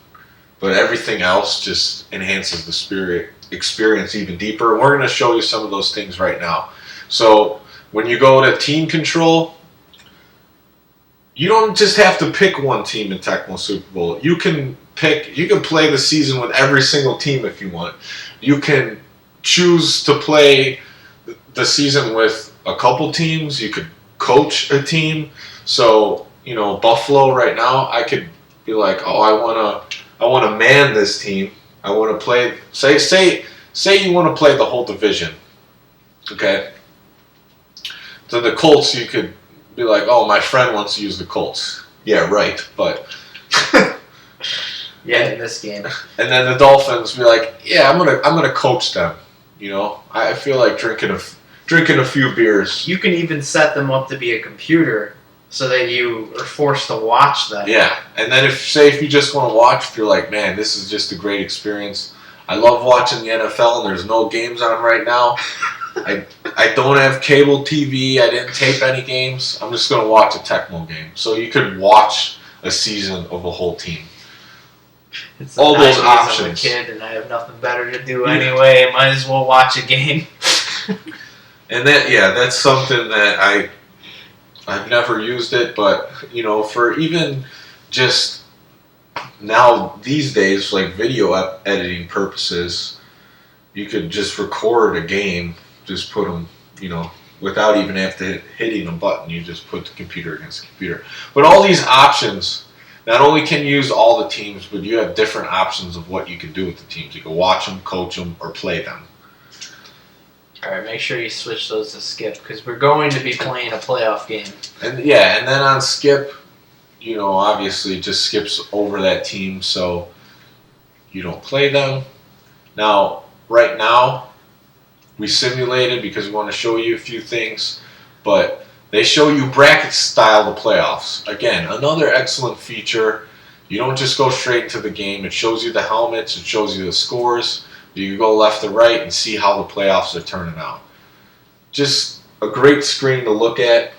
But everything else just enhances the experience even deeper. And we're going to show you some of those things right now. So when you go to team control, you don't just have to pick one team in Tecmo Super Bowl. You can play the season with every single team if you want. You can choose to play the season with a couple teams. You could coach a team. So, Buffalo right now, I could be like, oh, I want to man this team. I want to play. Say you want to play the whole division. Okay. So the Colts, you could be like, oh, my friend wants to use the Colts. Yeah, right. But
yeah, in this game.
And then the Dolphins be like, yeah, I'm gonna coach them. I feel like drinking a few beers.
You can even set them up to be a computer. So that you are forced to watch them.
Yeah, and then if you just want to watch, if you're like, man, this is just a great experience. I love watching the NFL, and there's no games on right now. I don't have cable TV. I didn't tape any games. I'm just going to watch a Tecmo game. So you could watch a season of a whole team.
It's
all those
options.
options.
I'm a kid, and I have nothing better to do anyway. I might as well watch a game.
And that's something that I've never used it, but for even just now these days, like video editing purposes, you could just record a game, just put them, without even hitting a button. You just put the computer against the computer. But all these options, not only can you use all the teams, but you have different options of what you can do with the teams. You can watch them, coach them, or play them.
All right, make sure you switch those to skip because we're going to be playing a playoff game.
And then on skip, obviously just skips over that team so you don't play them. Now, right now, we simulated because we want to show you a few things, but they show you bracket style the playoffs. Again, another excellent feature. You don't just go straight into the game. It shows you the helmets. It shows you the scores. You can go left to right and see how the playoffs are turning out. Just a great screen to look at.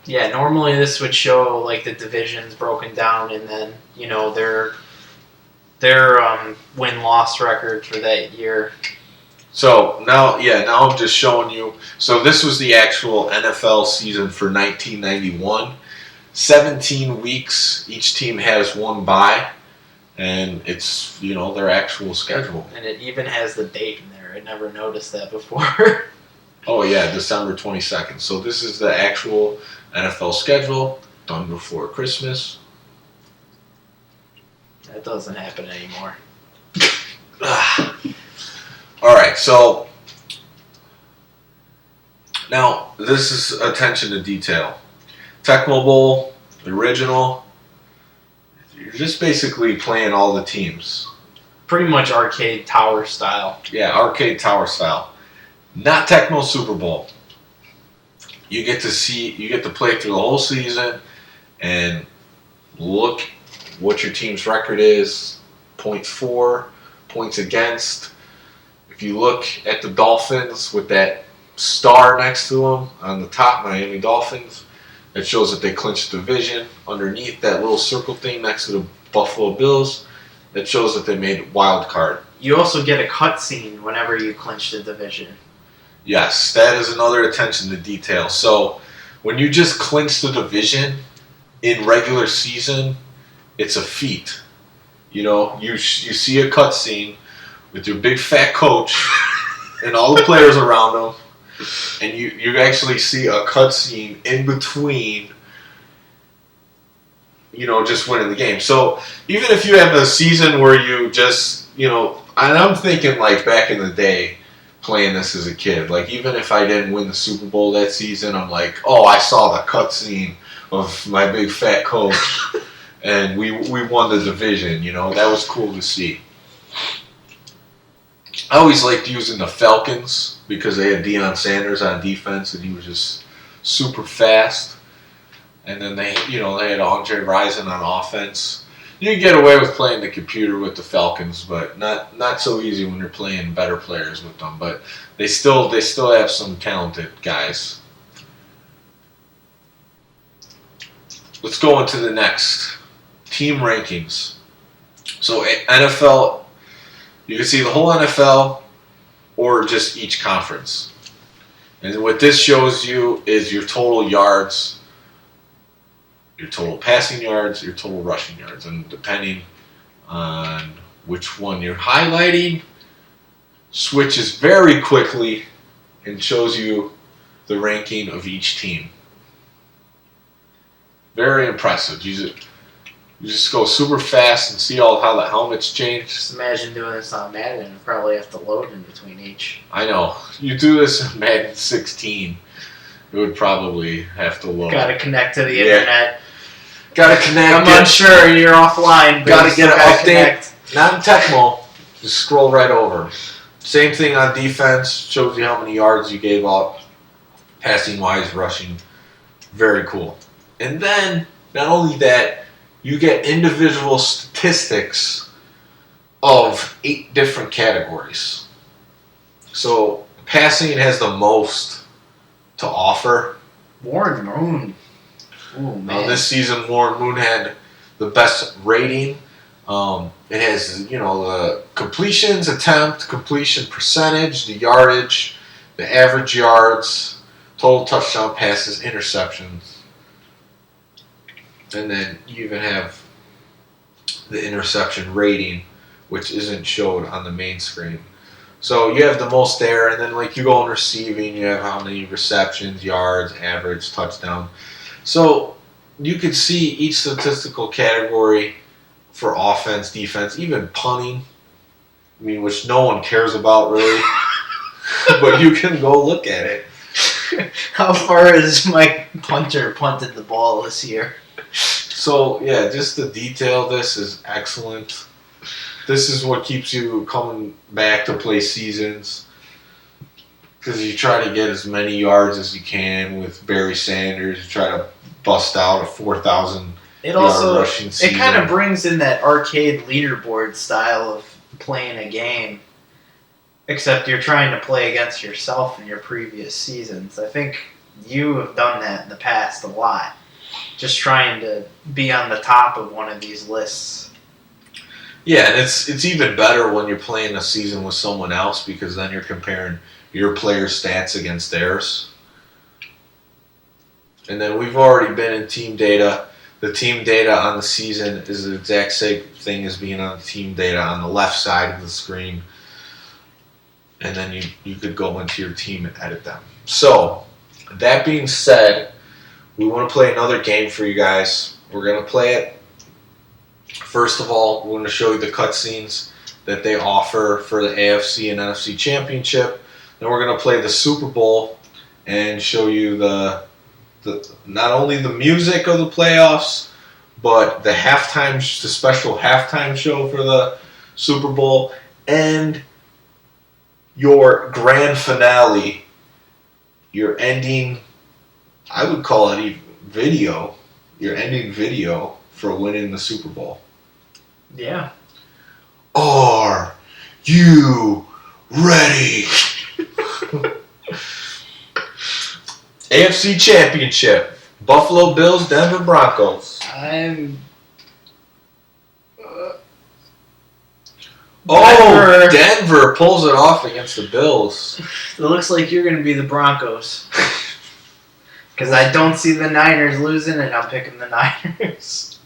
Yeah, normally this would show like the divisions broken down and then, their win-loss record for that year.
So now I'm just showing you. So this was the actual NFL season for 1991. 17 weeks. Each team has one bye. And it's, their actual schedule.
And it even has the date in there. I never noticed that before.
Oh, yeah, December 22nd. So this is the actual NFL schedule done before Christmas.
That doesn't happen anymore.
All right, so now this is attention to detail. Tecmo Bowl, the original. You're just basically playing all the teams.
Pretty much arcade tower style.
Yeah, arcade tower style. Not Tecmo Super Bowl. You get to play through the whole season and look what your team's record is, points for, points against. if you look at the Dolphins with that star next to them on the top, Miami Dolphins, it shows that they clinched the division. Underneath that little circle thing next to the Buffalo Bills, that shows that they made wild card.
You also get a cutscene whenever you clinch the division.
Yes, that is another attention to detail. So when you just clinch the division in regular season, it's a feat. You know, you see a cutscene with your big fat coach and all the players around him, and you actually see a cutscene in between, you know, just winning the game. So even if you have a season where you just, you know, and I'm thinking like back in the day playing this as a kid, like even if I didn't win the Super Bowl that season, I'm like, oh, I saw the cutscene of my big fat coach and we won the division, you know, that was cool to see. I always liked using the Falcons because they had Deion Sanders on defense and he was just super fast. And then they had Andre Rison on offense. You can get away with playing the computer with the Falcons, but not so easy when you're playing better players with them. But they still have some talented guys. Let's go into the next team rankings. So NFL, you can see the whole NFL or just each conference. And what this shows you is your total yards, your total passing yards, your total rushing yards. And depending on which one you're highlighting, switches very quickly and shows you the ranking of each team. Very impressive. You just go super fast and see how the helmets change.
Just imagine doing this on Madden. You probably have to load in between each.
I know. You do this in Madden 16, it would probably have to load.
Got to connect to the internet.
Got to connect.
I'm unsure you're offline.
Got to get an update. Not in Tecmo. Just scroll right over. Same thing on defense. Shows you how many yards you gave up. Passing wise, rushing. Very cool. And then, not only that, you get individual statistics of 8 different categories. So, passing has the most to offer.
Warren Moon. Ooh, man.
This season, Warren Moon had the best rating. It has, the completions, attempt, completion percentage, the yardage, the average yards, total touchdown passes, interceptions. And then you even have the interception rating, which isn't showed on the main screen. So you have the most there, and then like you go on receiving, you have how many receptions, yards, average, touchdown. So you could see each statistical category for offense, defense, even punting, which no one cares about really, but you can go look at it.
How far has Mike Punter punted the ball this year?
So, yeah, just the detail of this is excellent. This is what keeps you coming back to play seasons. Because you try to get as many yards as you can with Barry Sanders. You try to bust out a 4,000 yard rushing season.
It kind of brings in that arcade leaderboard style of playing a game. Except you're trying to play against yourself in your previous seasons. I think you have done that in the past a lot. Just trying to be on the top of one of these lists.
Yeah, and it's even better when you're playing a season with someone else because then you're comparing your players' stats against theirs. And then we've already been in team data. The team data on the season is the exact same thing as being on the team data on the left side of the screen. And then you could go into your team and edit them. So, that being said, we want to play another game for you guys. We're going to play it. First of all, we're going to show you the cutscenes that they offer for the AFC and NFC Championship. Then we're going to play the Super Bowl and show you the not only the music of the playoffs, but the special halftime show for the Super Bowl and your grand finale, your ending, I would call it even video, your ending video for winning the Super Bowl.
Yeah.
Are you ready. AFC Championship. Buffalo Bills, Denver Broncos.
I'm...
Oh, Denver pulls it off against the Bills.
It looks like you're going to be the Broncos. Because I don't see the Niners losing, and I'm picking the Niners.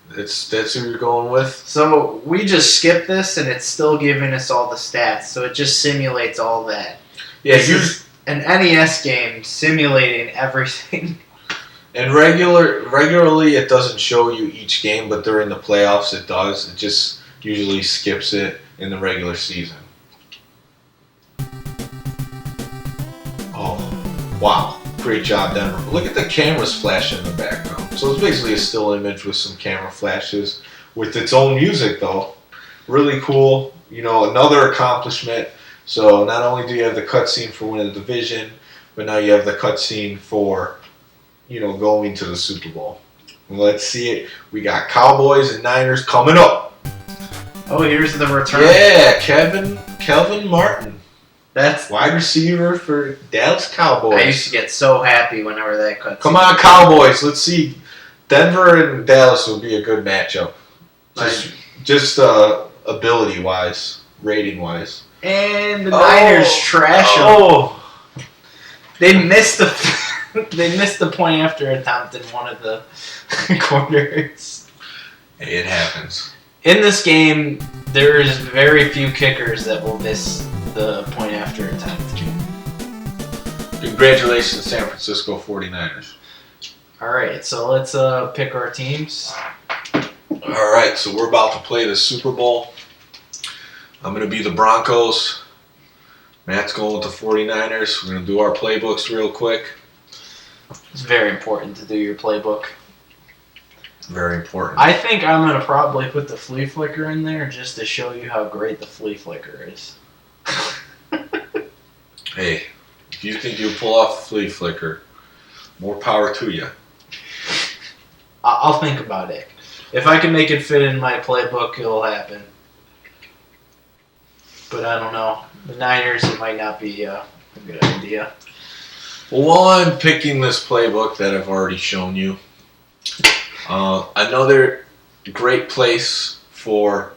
That's who you're going with?
So we just skipped this, and it's still giving us all the stats. So it just simulates all that.
Yeah,
this is an NES game simulating everything.
And regularly it doesn't show you each game, but during the playoffs it does. It just usually skips it in the regular season. Oh, wow. Great job, Denver. Look at the cameras flashing in the background. So it's basically a still image with some camera flashes with its own music, though. Really cool. You know, another accomplishment. So not only do you have the cutscene for winning the division, but now you have the cutscene for, you know, going to the Super Bowl. Let's see it. We got Cowboys and Niners coming up.
Oh, here's the return.
Yeah, Kelvin Martin.
That's
wide receiver for Dallas Cowboys.
I used to get so happy whenever that cutscene.
Come on, Cowboys. Let's see. Denver and Dallas will be a good matchup. Just ability-wise, rating-wise.
And the Niners trash them.
Oh.
They missed the they missed the point after attempt in one of the quarters.
It happens.
In this game, there's very few kickers that will miss the point after attempt.
Congratulations, San Francisco 49ers.
Alright, so let's pick our teams.
Alright, so we're about to play the Super Bowl. I'm going to be the Broncos. Matt's going with the 49ers. We're going to do our playbooks real quick.
It's very important to do your playbook.
Very important.
I think I'm going to probably put the flea flicker in there just to show you how great the flea flicker is.
Hey, if you think you'll pull off the flea flicker, more power to you.
I'll think about it. If I can make it fit in my playbook, it'll happen. But I don't know. The Niners, it might not be a good idea.
Well, while I'm picking this playbook that I've already shown you, another great place for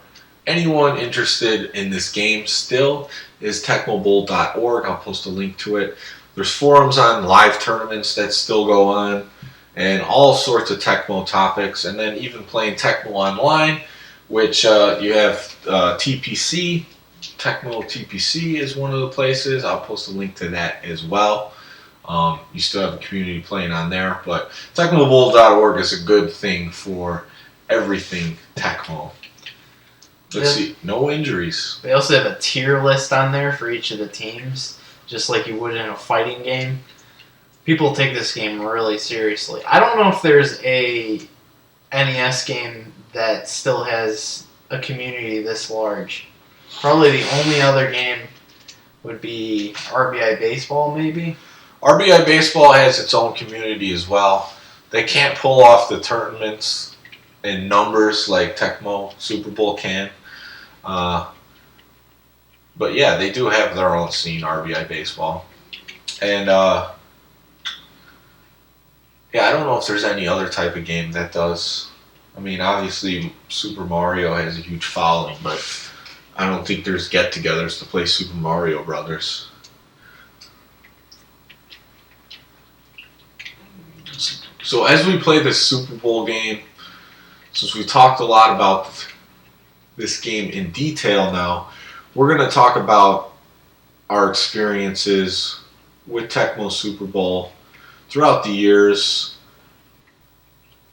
anyone interested in this game still is tecmobowl.org. I'll post a link to it. There's forums on live tournaments that still go on and all sorts of Tecmo topics, and then even playing Tecmo Online, which you have TPC. Tecmo TPC is one of the places. I'll post a link to that as well. You still have a community playing on there, but tecmobowl.org is a good thing for everything Tecmo. Let's see, no injuries.
They also have a tier list on there for each of the teams, just like you would in a fighting game. People take this game really seriously. I don't know if there's a NES game that still has a community this large. Probably the only other game would be RBI Baseball, maybe?
RBI Baseball has its own community as well. They can't pull off the tournaments in numbers like Tecmo Super Bowl can. But yeah, they do have their own scene, RBI Baseball. And yeah, I don't know if there's any other type of game that does. I mean, obviously Super Mario has a huge following, but I don't think there's get-togethers to play Super Mario Brothers. So as we play this Super Bowl game, since we talked a lot about this game in detail now, we're going to talk about our experiences with Tecmo Super Bowl throughout the years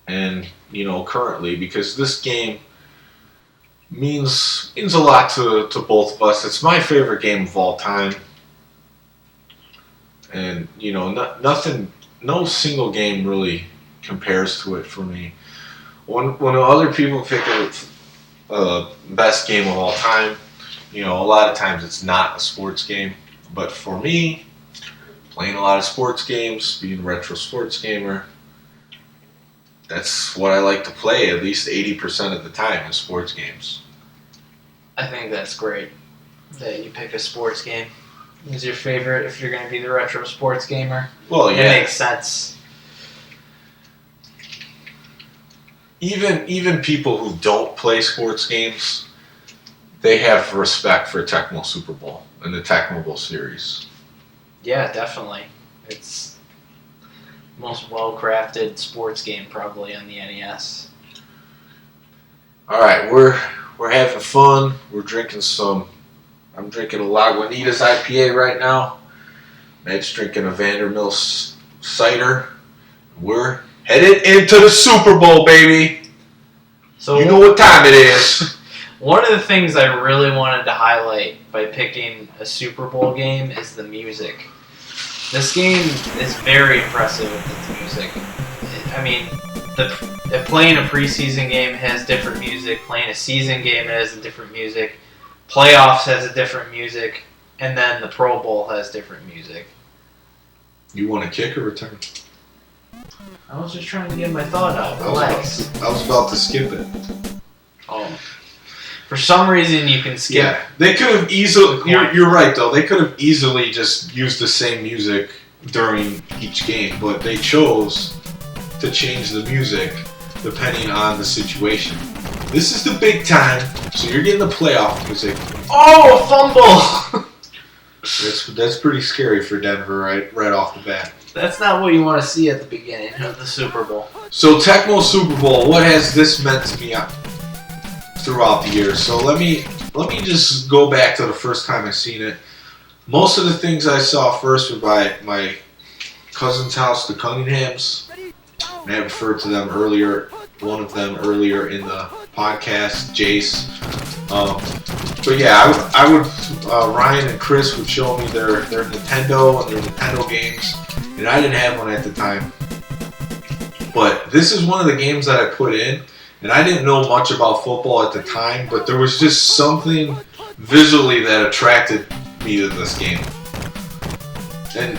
and, you know, currently, because this game means a lot to both of us. It's my favorite game of all time. And, you know, no single game really compares to it for me. When other people pick a best game of all time, you know, a lot of times it's not a sports game. But for me, playing a lot of sports games, being a retro sports gamer, that's what I like to play at least 80% of the time in sports games.
I think that's great. that you pick a sports game as your favorite if you're going to be the retro sports gamer.
Well, yeah.
It makes sense.
Even people who don't play sports games, they have respect for Tecmo Super Bowl and the Tecmo Bowl series.
Yeah, definitely. It's the most well-crafted sports game probably on the NES.
All right, we're having fun. We're drinking I'm drinking a Lagunitas IPA right now. Matt's drinking a Vanderbilt cider. We're headed into the Super Bowl, baby.
So
you know what time it is.
One of the things I really wanted to highlight by picking a Super Bowl game is the music. This game is very impressive with its music. I mean, playing a preseason game has different music. Playing a season game has a different music. Playoffs has a different music. And then the Pro Bowl has different music.
You want a kick or return?
I was just trying to get my thought out.
I
Relax.
was about to skip it.
Oh. For some reason, you can skip.
Yeah, they could have easily. You're right though. They could have easily just used the same music during each game, but they chose to change the music depending on the situation. This is the big time, so you're getting the playoff music.
Oh, fumble!
That's pretty scary for Denver right off the bat.
That's not what you want to see at the beginning of the Super Bowl.
So Tecmo Super Bowl, what has this meant to me throughout the years? So let me just go back to the first time I seen it. Most of the things I saw first were by my cousin's house, the Cunninghams. And I referred to them earlier, one of them earlier in the podcast, Jace. But yeah, I would Ryan and Chris would show me their Nintendo and their Nintendo games, and I didn't have one at the time. But this is one of the games that I put in, and I didn't know much about football at the time, but there was just something visually that attracted me to this game. And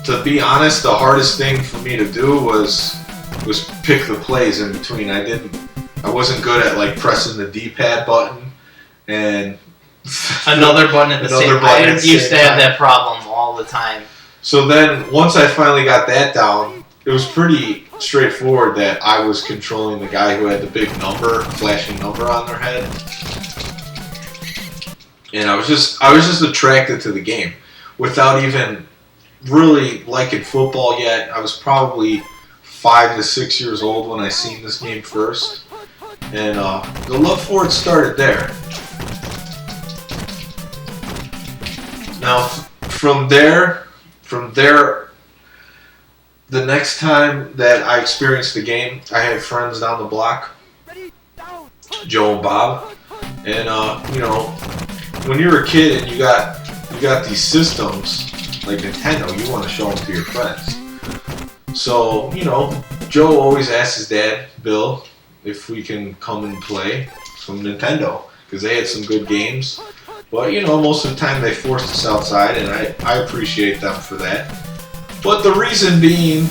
to be honest, the hardest thing for me to do was pick the plays in between. I wasn't good at like pressing the D-pad button and
another button at the same time. I used to have that problem all the time.
So then once I finally got that down, it was pretty straightforward that I was controlling the guy who had the big flashing number on their head. And I was just attracted to the game without even really liking football yet. I was probably 5 to 6 years old when I seen this game first. And the love for it started there. Now, from there, the next time that I experienced the game, I had friends down the block, Joe and Bob, and when you're a kid and you got these systems like Nintendo, you want to show them to your friends. So Joe always asks his dad, Bill, if we can come and play some Nintendo because they had some good games. But most of the time they forced us outside, and I appreciate them for that. But the reason being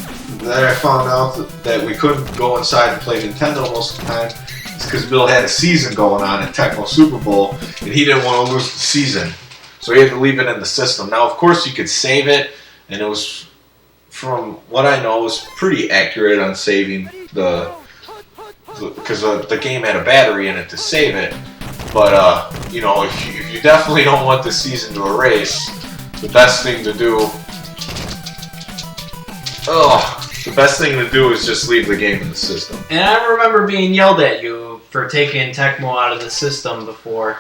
that I found out that we couldn't go inside and play Nintendo most of the time is because Bill had a season going on at Tecmo Super Bowl, and he didn't want to lose the season. So he had to leave it in the system. Now, of course, you could save it, and it was, from what I know, it was pretty accurate on saving because the game had a battery in it to save it. But, if you definitely don't want the season to erase, the best thing to do is just leave the game in the system.
And I remember being yelled at you for taking Tecmo out of the system before,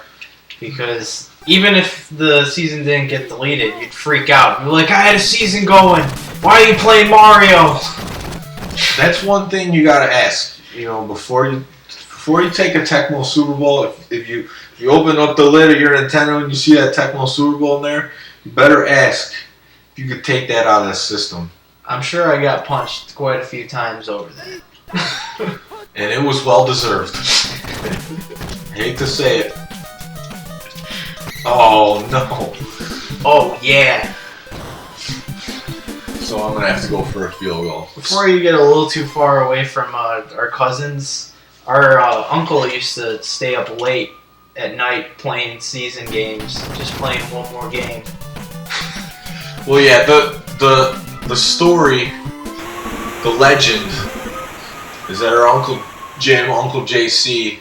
because even if the season didn't get deleted, you'd freak out. You're like, I had a season going. Why are you playing Mario?
That's one thing you gotta ask, before you take a Tecmo Super Bowl. If you open up the lid of your Nintendo and you see that Tecmo Super Bowl in there, you better ask if you could take that out of the system.
I'm sure I got punched quite a few times over that.
And it was well deserved. I hate to say it. Oh no.
Oh yeah.
So I'm gonna have to go for a field goal.
Before you get a little too far away from our cousins, our uncle used to stay up late at night playing season games, just playing one more game.
Well, yeah, the story, the legend, is that our Uncle Jim, Uncle JC,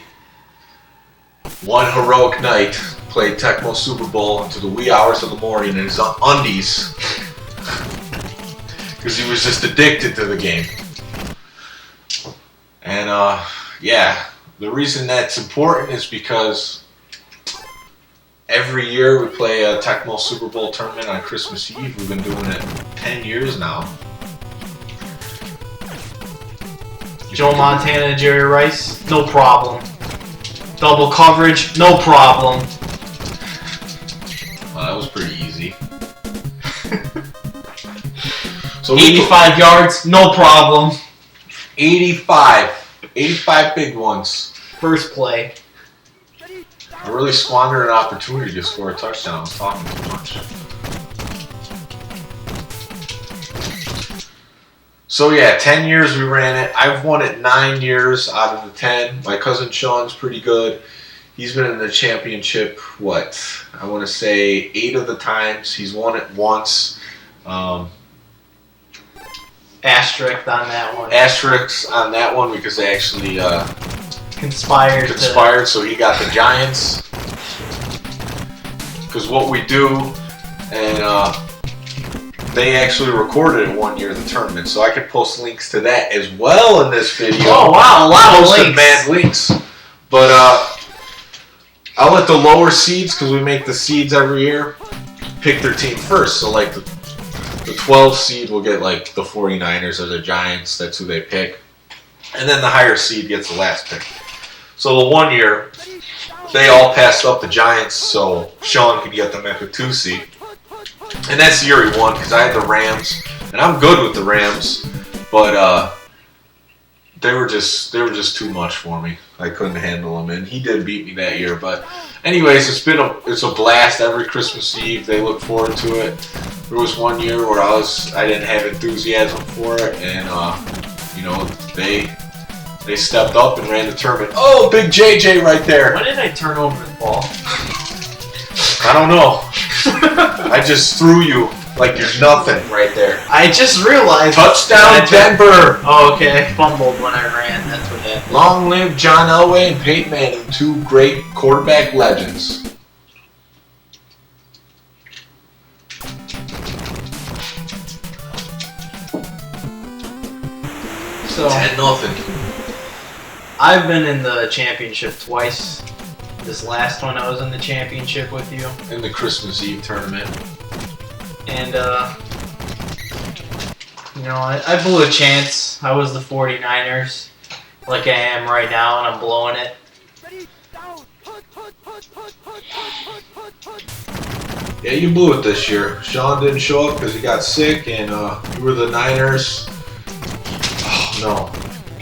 one heroic night played Tecmo Super Bowl into the wee hours of the morning in his undies because he was just addicted to the game. And yeah, the reason that's important is because every year we play a Tecmo Super Bowl tournament on Christmas Eve. We've been doing it 10 years now.
Joe Montana and Jerry Rice, no problem. Double coverage, no problem.
Well, that was pretty easy. So
85 yards, no problem.
85 big ones.
First play.
I really squandered an opportunity to score a touchdown. I was talking too much. So yeah, 10 years we ran it. I've won it 9 years out of the 10. My cousin Sean's pretty good. He's been in the championship, I want to say 8 of the times. He's won it once.
Asterisk on that one.
Asterisks on that one because they actually
Conspired,
so he got the Giants. Because what we do, and they actually recorded it one year, the tournament, so I could post links to that as well in this video.
Oh wow, a lot of links.
Bad links. But I'll let the lower seeds, because we make the seeds every year, pick their team first. So like the 12 seed will get like the 49ers or the Giants. That's who they pick. And then the higher seed gets the last pick. So the one year, they all passed up the Giants, so Sean could get them at the 2 seed. And that's the year he won, because I had the Rams, and I'm good with the Rams, but they were just too much for me. I couldn't handle them, and he did beat me that year. But anyways, it's a blast every Christmas Eve. They look forward to it. There was one year where I didn't have enthusiasm for it, and they stepped up and ran the tournament. Oh, big JJ right there.
When did I turn over the ball?
I don't know. I just threw you like you're nothing right there.
I just realized.
Touchdown Denver.
Oh, okay. I fumbled when I ran. That's what happened.
Long live John Elway and Peyton Manning, 2 great quarterback legends.
So
10-0.
I've been in the championship twice. This last one I was in the championship with you.
In the Christmas Eve tournament.
And, I blew a chance. I was the 49ers, like I am right now, and I'm blowing it.
Yeah, you blew it this year. Sean didn't show up because he got sick, and you were the Niners. Oh, no.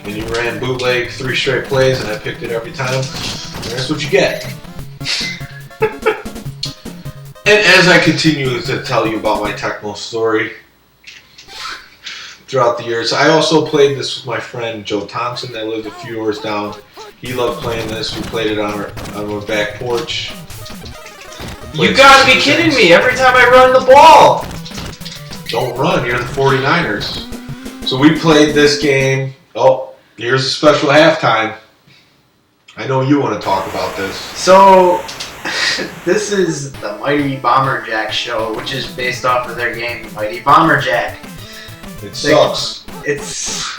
And you ran bootleg 3 straight plays, and I picked it every time. And that's what you get. And as I continue to tell you about my Tecmo story throughout the years, I also played this with my friend Joe Thompson that lived a few doors down. He loved playing this. We played it on our back porch.
You gotta be kidding me every time I run the ball.
Don't run, you're the 49ers. So we played this game. Oh, here's a special halftime. I know you want to talk about this.
So, this is the Mighty Bomberjack show, which is based off of their game, Mighty Bomberjack.
It sucks.
It's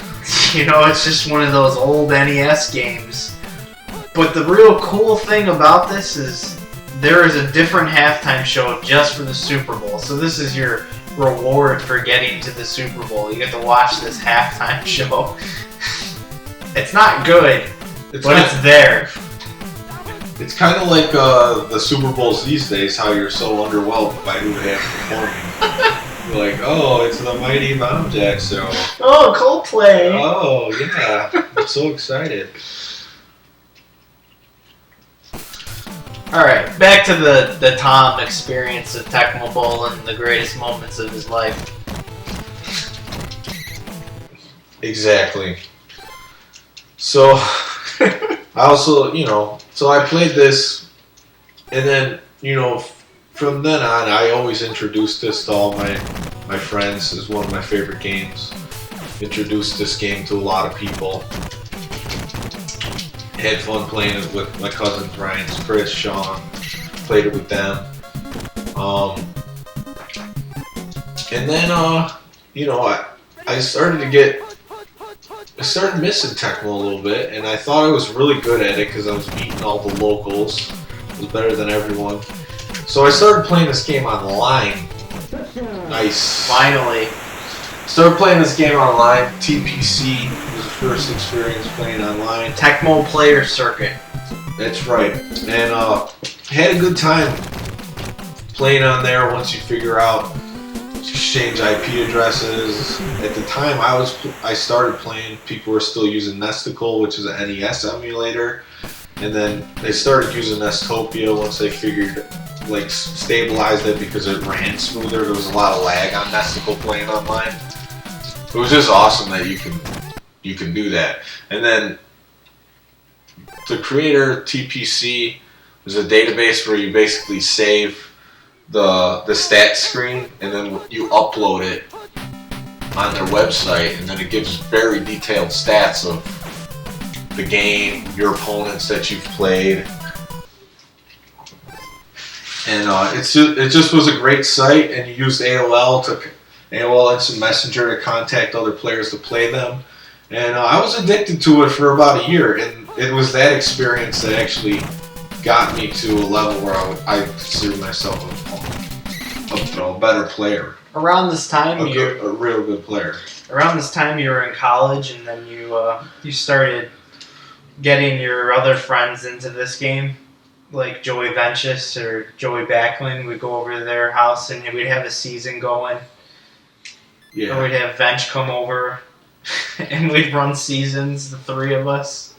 just one of those old NES games. But the real cool thing about this is there is a different halftime show just for the Super Bowl. So this is your reward for getting to the Super Bowl. You get to watch this halftime show. It's not good, but it's there.
It's kind of like the Super Bowls these days, how you're so underwhelmed by who they have performing. You're like, oh, it's the Mighty Bomberjack show.
Oh, Coldplay.
Oh, yeah. I'm so excited.
Alright, back to the Tom experience of Tecmo Bowl and the greatest moments of his life.
Exactly. So, I also, so I played this And then, from then on, I always introduced this to all my friends as one of my favorite games. Introduced this game to a lot of people. Had fun playing it with my cousins, Ryan, Chris, Sean. Played it with them. And then, I started missing Tecmo a little bit, and I thought I was really good at it because I was beating all the locals. I was better than everyone. So I started playing this game online. Nice.
Finally.
Started playing this game online. TPC was the first experience playing online.
Tecmo Player Circuit.
That's right. And had a good time playing on there once you figure out exchange IP addresses. At the time I started playing, people were still using Nesticle, which is an NES emulator. And then they started using Nestopia once they figured, stabilized it because it ran smoother. There was a lot of lag on Nesticle playing online. It was just awesome that you can do that. And then the creator, TPC, is a database where you basically save the stat screen and then you upload it on their website, and then it gives very detailed stats of the game, your opponents that you've played. And it just was a great site, and you used AOL Instant Messenger to contact other players to play them. And I was addicted to it for about a year, and it was that experience that actually got me to a level where I consider myself a better player.
Around this time,
a real good player.
Around this time, you were in college, and then you started getting your other friends into this game, like Joey Ventures or Joey Backlund. We'd go over to their house, and we'd have a season going.
Yeah.
Or we'd have Vench come over, and we'd run seasons, the three of us.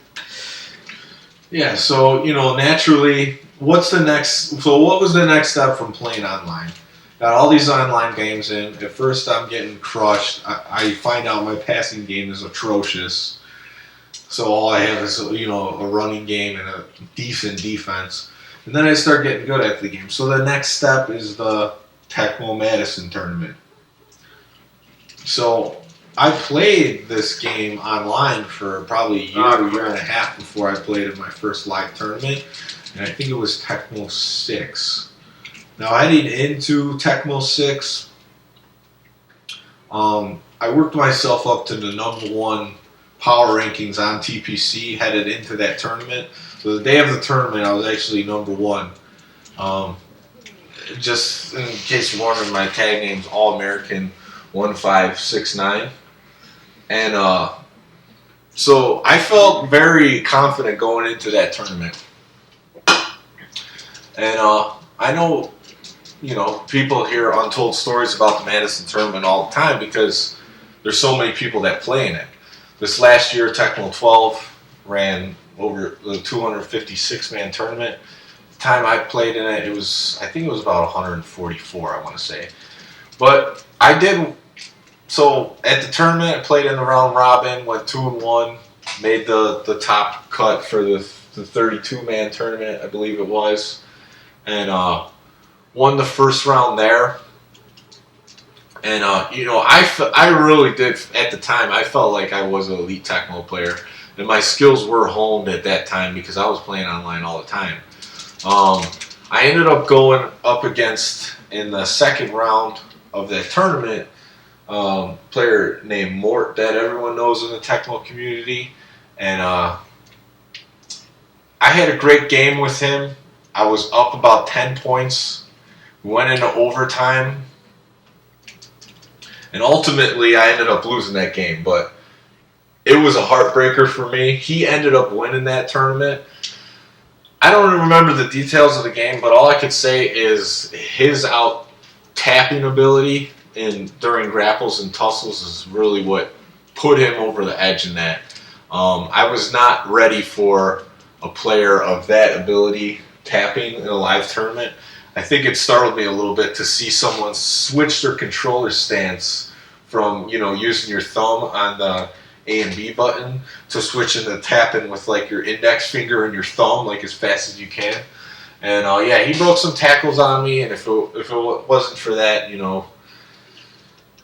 Yeah, so, naturally, what was the next step from playing online? Got all these online games in. At first, I'm getting crushed. I find out my passing game is atrocious. So all I have is, a running game and a decent defense. And then I start getting good at the game. So the next step is the Tecmo Madison tournament. So I played this game online for probably a year and a half before I played in my first live tournament. And I think it was Tecmo 6. Now, heading into Tecmo 6, I worked myself up to the number one power rankings on TPC headed into that tournament. So the day of the tournament, I was actually number one. Just in case you're wondering, my tag name's All-American 1569. And so I felt very confident going into that tournament. And I know, people hear untold stories about the Madison tournament all the time because there's so many people that play in it. This last year, Tecmo 12 ran over the 256-man tournament. The time I played in it, I think it was about 144, I want to say. But I did. So at the tournament, I played in the round robin, went 2-1, made the top cut for the 32-man tournament, I believe it was, and won the first round there. And I really did at the time. I felt like I was an elite Tecmo player, and my skills were honed at that time because I was playing online all the time. I ended up going up against, in the second round of that tournament, player named Mort that everyone knows in the Tecmo community, and I had a great game with him. I was up about 10 points. We went into overtime, and ultimately I ended up losing that game, but it was a heartbreaker for me. He ended up winning that tournament. I don't remember the details of the game, but all I could say is his out tapping ability during grapples and tussles is really what put him over the edge in that. I was not ready for a player of that ability tapping in a live tournament. I think it startled me a little bit to see someone switch their controller stance from, using your thumb on the A and B button to switching to tapping with your index finger and your thumb as fast as you can. And he broke some tackles on me, and if it wasn't for that,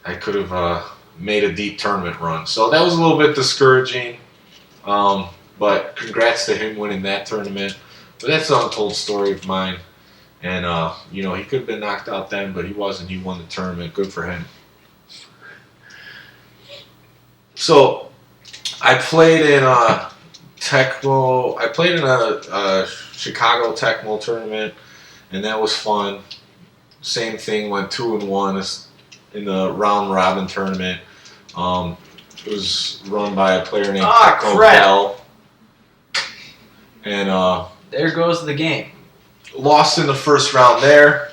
I could have made a deep tournament run. So that was a little bit discouraging. But congrats to him winning that tournament. But that's an untold story of mine. And, he could have been knocked out then, but he wasn't. He won the tournament. Good for him. So, I played in Tecmo. I played in a Chicago Tecmo tournament, and that was fun. Same thing, went 2-1 in the round robin tournament. It was run by a player named Kickoff. And
there goes the game.
Lost in the first round there,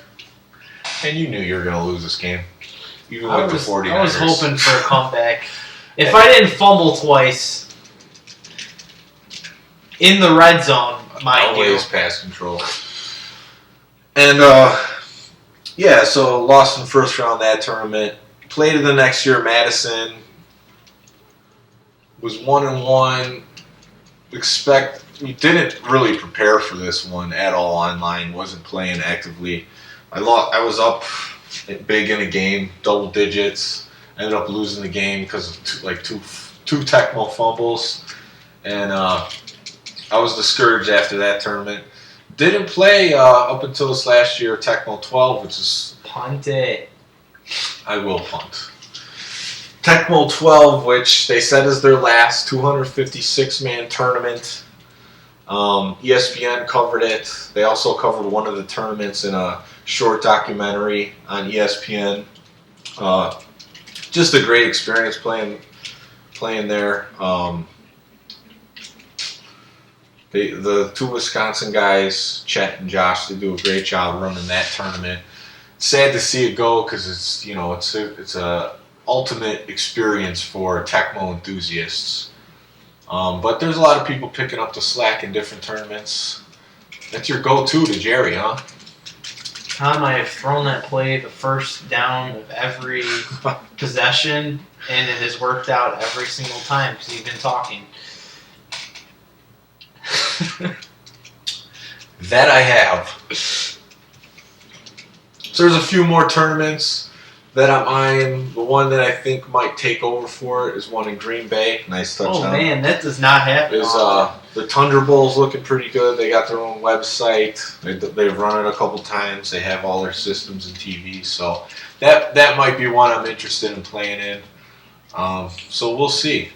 and you knew you were going to lose this game, even with the 49ers.
I was hoping for a comeback. If I didn't fumble twice in the red zone, mind you.
Always pass control. And, so lost in the first round that tournament. Played in the next year, Madison. Was 1-1. We didn't really prepare for this one at all online. Wasn't playing actively. I was up big in a game, double digits. Ended up losing the game because of two Tecmo fumbles, and I was discouraged after that tournament. Didn't play up until this last year, Tecmo 12, which is
punt it.
I will punt. Tecmo 12, which they said is their last 256-man tournament. ESPN covered it. They also covered one of the tournaments in a short documentary on ESPN. Just a great experience playing there. The two Wisconsin guys, Chet and Josh, they do a great job running that tournament. Sad to see it go because it's a ultimate experience for Tecmo enthusiasts. But there's a lot of people picking up the slack in different tournaments. That's your go-to to Jerry, huh?
Tom, I have thrown that play the first down of every possession, and it has worked out every single time because you've been talking.
That I have. So there's a few more tournaments that I'm eyeing. The one that I think might take over for it is one in Green Bay. Nice touchdown.
Oh man, that does not happen.
The Thunder Bowl's looking pretty good. They got their own website. They've run it a couple times. They have all their systems and TVs. So that might be one I'm interested in playing in. So we'll see.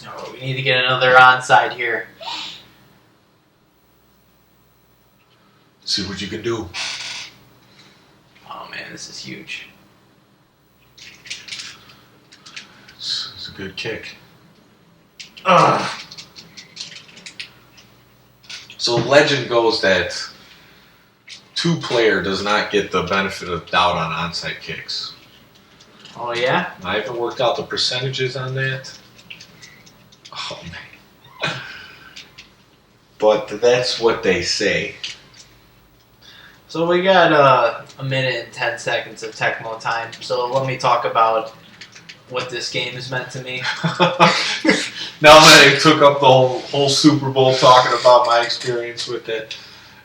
Oh, we need to get another onside here.
See what you can do.
Oh man, this is huge.
It's a good kick. So legend goes that two-player does not get the benefit of doubt on onside kicks.
Oh yeah?
I haven't worked out the percentages on that. Oh man. But that's what they say.
So we got a minute and 10 seconds of Tecmo time. So let me talk about what this game has meant to me.
Now that I took up the whole Super Bowl talking about my experience with it,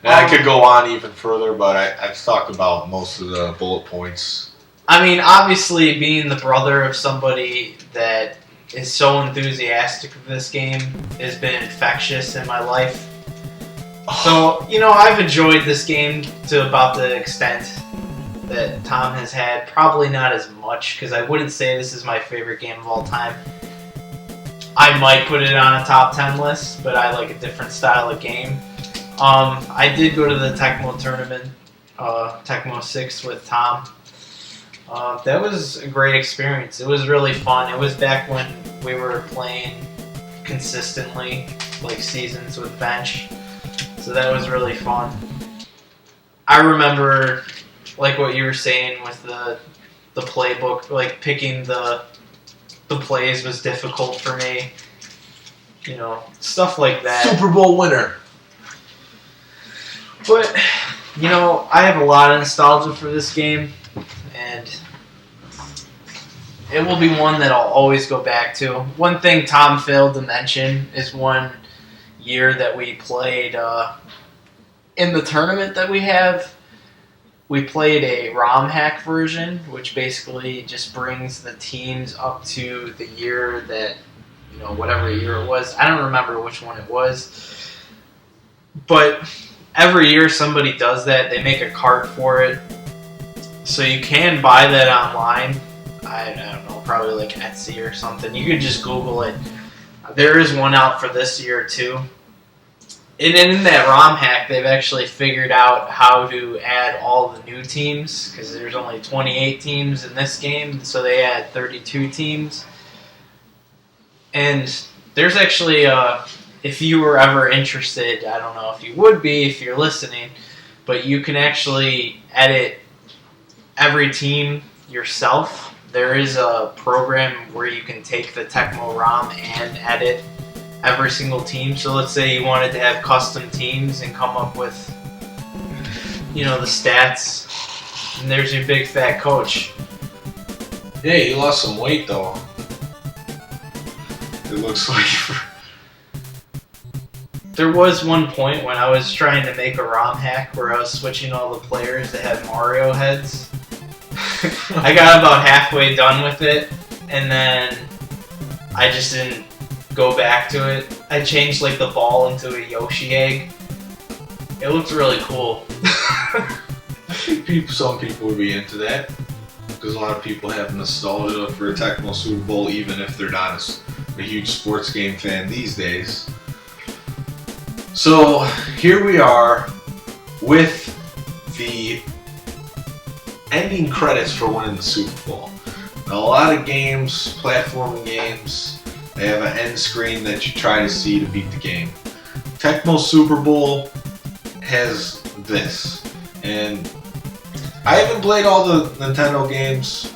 and I could go on even further, but I've talked about most of the bullet points.
I mean, obviously, being the brother of somebody that is so enthusiastic of this game has been infectious in my life. So, I've enjoyed this game to about the extent that Tom has had. Probably not as much, because I wouldn't say this is my favorite game of all time. I might put it on a top 10 list, but I like a different style of game. I did go to the Tecmo tournament, Tecmo 6 with Tom. That was a great experience. It was really fun. It was back when we were playing consistently, like seasons with bench. So that was really fun. I remember, like what you were saying with the playbook, like picking the plays was difficult for me. Stuff like that.
Super Bowl winner.
But, I have a lot of nostalgia for this game, and it will be one that I'll always go back to. One thing Tom failed to mention is one year that we played in the tournament that we have. We played a ROM hack version, which basically just brings the teams up to the year that, whatever year it was. I don't remember which one it was. But every year somebody does that. They make a cart for it. So you can buy that online. I don't know, probably like Etsy or something. You can just Google it. There is one out for this year too. And in that ROM hack, they've actually figured out how to add all the new teams, because there's only 28 teams in this game, so they add 32 teams. And there's actually, if you were ever interested, I don't know if you would be if you're listening, but you can actually edit every team yourself. There is a program where you can take the Tecmo ROM and edit every single team. So let's say you wanted to have custom teams and come up with, the stats. And there's your big fat coach.
Yeah, he lost some weight though. It looks like.
There was one point when I was trying to make a ROM hack where I was switching all the players that had Mario heads. I got about halfway done with it, and then I just didn't go back to it. I changed like the ball into a Yoshi egg. It looks really cool.
Some people would be into that, because a lot of people have nostalgia for a Tecmo Super Bowl, even if they're not a huge sports game fan these days. So here we are with the ending credits for winning the Super Bowl. Now, a lot of games, platforming games, they have an end screen that you try to see to beat the game. Tecmo Super Bowl has this, and I haven't played all the Nintendo games,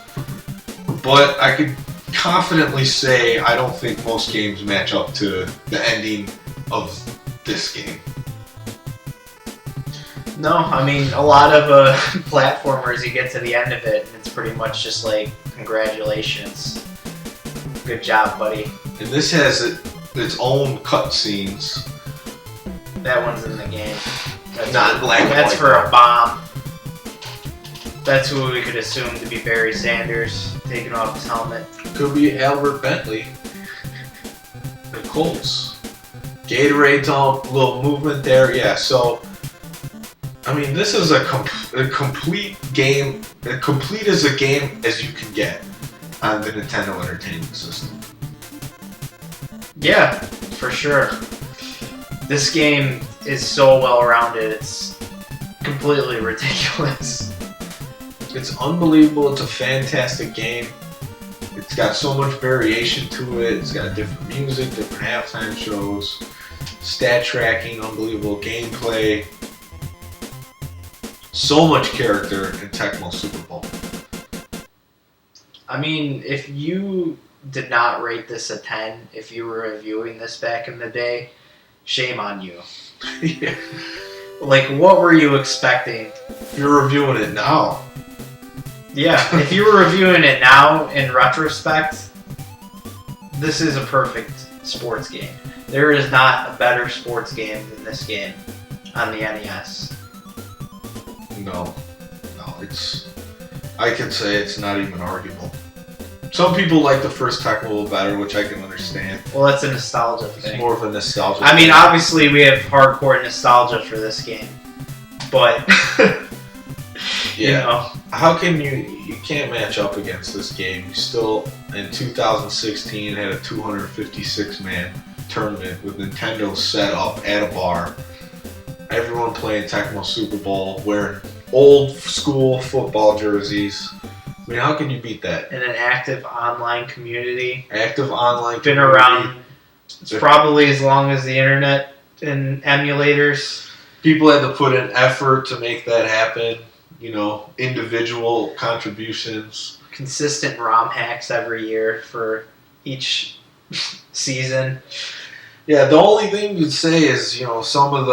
but I could confidently say I don't think most games match up to the ending of this game.
No, I mean, a lot of platformers, you get to the end of it, and it's pretty much just like, congratulations. Good job, buddy.
And this has its own cutscenes.
That one's in the game. That's
Not black and
That's
white,
for
though.
a bomb. That's who we could assume to be Barry Sanders, taking off his helmet.
Could be Albert Bentley. The Colts. Gatorade's all little movement there. Yeah, so I mean, this is a complete game, as complete as a game as you can get on the Nintendo Entertainment System.
Yeah, for sure. This game is so well-rounded, it's completely ridiculous.
It's unbelievable. It's a fantastic game. It's got so much variation to it. It's got different music, different halftime shows, stat tracking, unbelievable gameplay. So much character in Tecmo Super Bowl.
I mean, if you did not rate this a 10, if you were reviewing this back in the day, shame on you.
Yeah.
Like, what were you expecting?
You're reviewing it now.
Yeah, if you were reviewing it now, in retrospect, this is a perfect sports game. There is not a better sports game than this game on the NES.
No, I can say it's not even arguable. Some people like the first Tecmo better, which I can understand.
Well, that's a nostalgia
It's
thing.
more of a nostalgia
I mean,
thing.
obviously we have hardcore nostalgia for this game, but
Yeah. How can you can't match up against this game? You still, in 2016, had a 256-man tournament with Nintendo set up at a bar. Everyone playing Tecmo Super Bowl, wearing old school football jerseys. I mean, how can you beat that?
in an active online community.
Active online
Been
community.
around probably as long as the internet and emulators.
People had to put in effort to make that happen. Individual contributions.
Consistent ROM hacks every year for each season.
Yeah, the only thing you'd say is, some of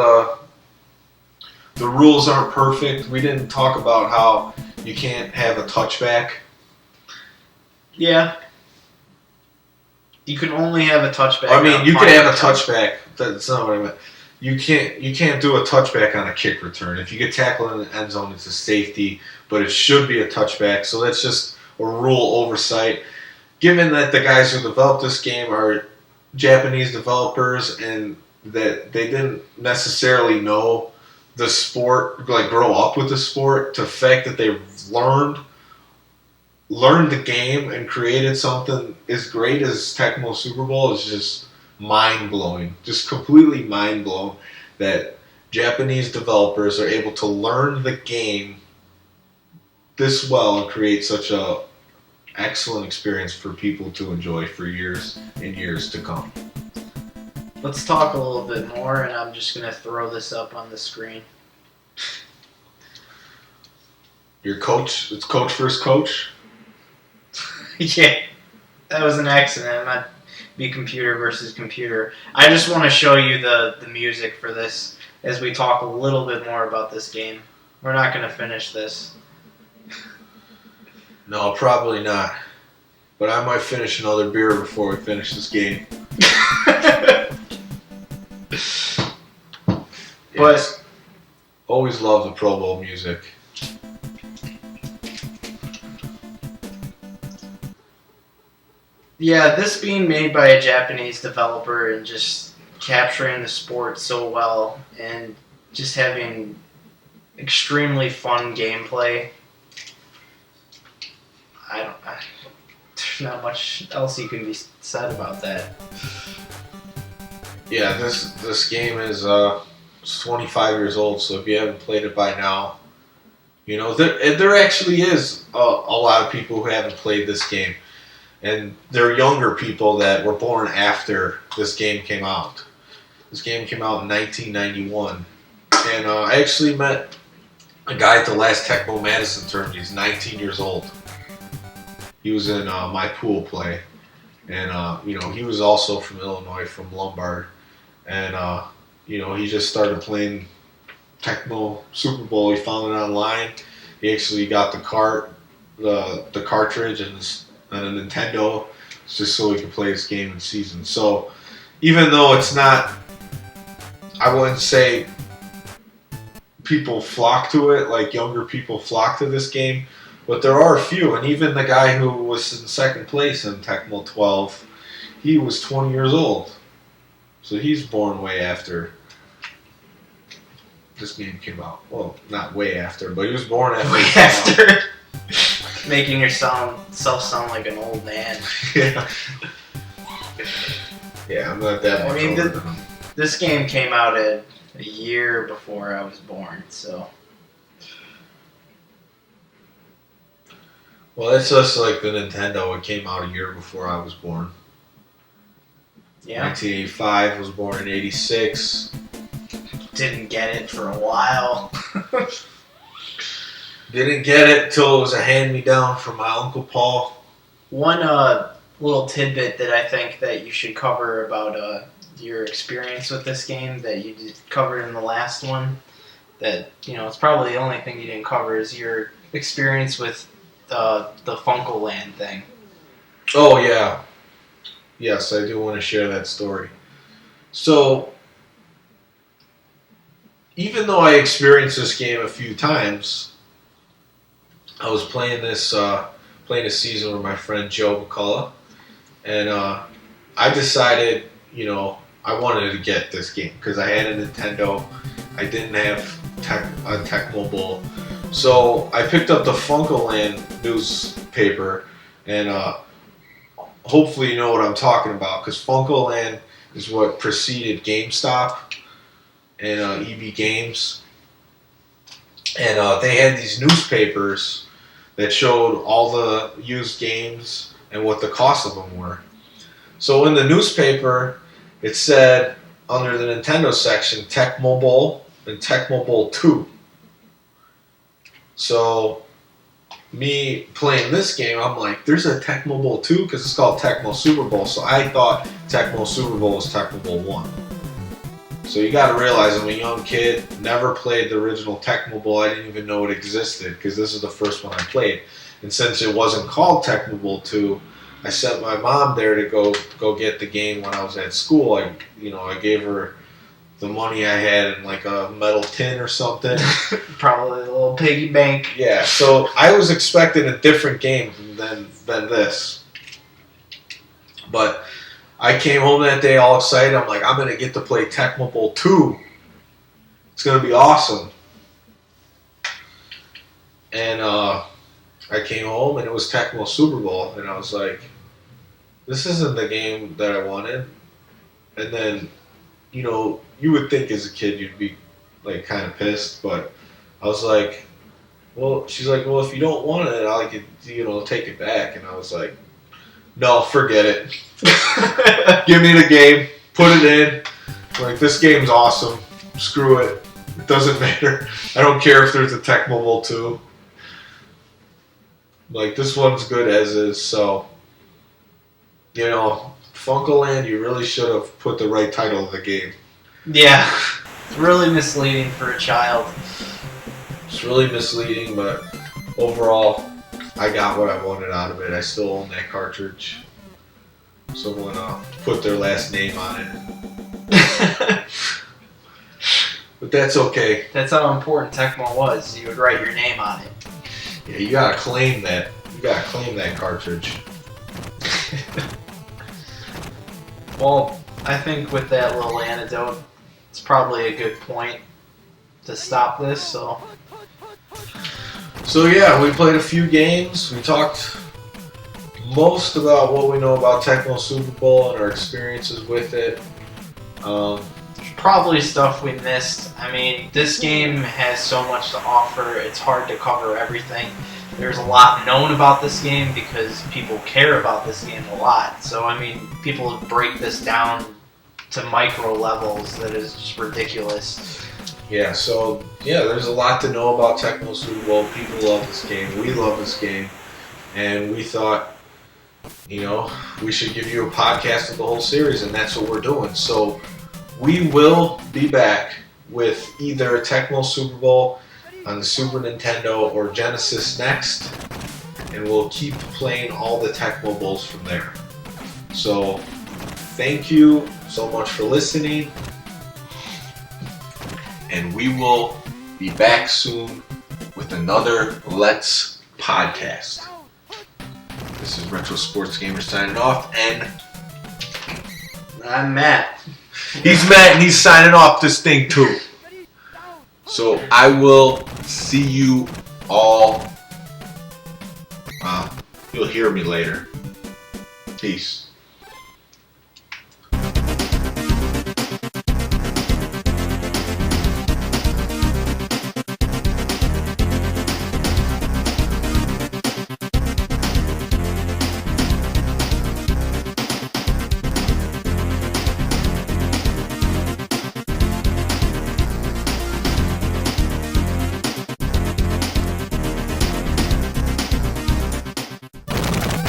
the rules aren't perfect. We didn't talk about how you can't have a touchback.
Yeah. You can only have a touchback.
I mean, you can have a touchback. That's not what I meant. You can't do a touchback on a kick return. If you get tackled in the end zone, it's a safety, but it should be a touchback. So that's just a rule oversight. Given that the guys who developed this game are Japanese developers and that they didn't necessarily know the sport, like grow up with the sport, the fact that they learned the game and created something as great as Tecmo Super Bowl is just mind-blowing. Just completely mind-blown that Japanese developers are able to learn the game this well and create such a excellent experience for people to enjoy for years and years to come.
Let's talk a little bit more, and I'm just going to throw this up on the screen.
Your coach, it's coach versus coach?
Yeah, that was an accident. It might be computer versus computer. I just want to show you the music for this as we talk a little bit more about this game. We're not going to finish this.
No, probably not. But I might finish another beer before we finish this game.
But
always love the Pro Bowl music.
yeah, this being made by a Japanese developer and just capturing the sport so well and just having extremely fun gameplay. There's not much else you can be said about that.
Yeah, this game is 25 years old, so if you haven't played it by now, you know, there actually is a lot of people who haven't played this game. And they're younger people that were born after this game came out. This game came out in 1991. And I actually met a guy at the last Tecmo Madison tournament. He's 19 years old. He was in my pool play. And, you know, he was also from Illinois, from Lombard. And, you know, he just started playing Tecmo Super Bowl. He found it online. He actually got the cartridge and a Nintendo just so he could play this game in season. So even though it's not, I wouldn't say people flock to it, like younger people flock to this game, but there are a few. And even the guy who was in second place in Tecmo 12, he was 20 years old. So he's born way after this game came out. Well, not way after, but he was born after.
Way after. Making yourself sound like an old man.
Yeah. Yeah, I'm not that much older than him.
This game came out a year before I was born, so.
Well, it's just like the Nintendo. It came out a year before I was born.
Yeah.
1985, I was born in 86.
Didn't get it for a while.
Didn't get it till it was a hand-me-down from my Uncle Paul.
One little tidbit that I think that you should cover about your experience with this game that you covered in the last one, that, you know, it's probably the only thing you didn't cover is your experience with the Funko Land thing.
Oh, yeah. Yes, I do want to share that story. So, even though I experienced this game a few times, I was playing a season with my friend Joe McCullough, and I decided, you know, I wanted to get this game because I had a Nintendo. I didn't have a Tecmo Bowl, so I picked up the Funkoland newspaper, and hopefully you know what I'm talking about, because Funkoland is what preceded GameStop and EB Games, and they had these newspapers that showed all the used games and what the cost of them were. So in the newspaper, it said under the Nintendo section, Tecmo Bowl and Tecmo Bowl 2. So me playing this game, I'm like, there's a Tecmo Bowl 2 because it's called Tecmo Super Bowl. So I thought Tecmo Super Bowl was Tecmo Bowl 1. So you got to realize I'm a young kid, never played the original Tecmo Bowl. I didn't even know it existed because this is the first one I played. And since it wasn't called Tecmo Bowl 2, I sent my mom there to go get the game when I was at school. I gave her the money I had in like a metal tin or something.
Probably a little piggy bank.
Yeah, so I was expecting a different game than this. But I came home that day all excited. I'm like, I'm going to get to play Tecmo Bowl 2. It's going to be awesome. And I came home and it was Tecmo Super Bowl. And I was like, this isn't the game that I wanted. And then, you would think as a kid you'd be like kind of pissed. But I was like, she's like, well, if you don't want it, I could, take it back. And I was like, no, forget it. Give me the game. Put it in. Like, this game's awesome. Screw it. It doesn't matter. I don't care if there's a Tecmo Bowl 2. Like, this one's good as is. So, Funkoland, you really should have put the right title of the game.
Yeah. It's really misleading for a child.
It's really misleading, but overall, I got what I wanted out of it. I still own that cartridge. Someone put their last name on it. But that's okay.
That's how important Tecmo was. You would write your name on it.
Yeah, you gotta claim that. You gotta claim that cartridge.
Well, I think with that little anecdote, it's probably a good point to stop this, So
yeah, we played a few games. We talked most about what we know about Tecmo Super Bowl and our experiences with it.
Probably stuff we missed. I mean, this game has so much to offer. It's hard to cover everything. There's a lot known about this game because people care about this game a lot. So, I mean, people break this down to micro levels that is just ridiculous.
Yeah, so, there's a lot to know about Tecmo Super Bowl. People love this game. We love this game. And we thought, we should give you a podcast of the whole series, and that's what we're doing. So we will be back with either a Tecmo Super Bowl on the Super Nintendo or Genesis next, and we'll keep playing all the Tecmo Bowls from there. So thank you so much for listening, and we will be back soon with another Let's Podcast. This is Retro Sports Gamer signing off, and
I'm Matt.
He's Matt, and he's signing off this thing too. So I will see you all. You'll hear me later. Peace.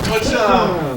Touchdown!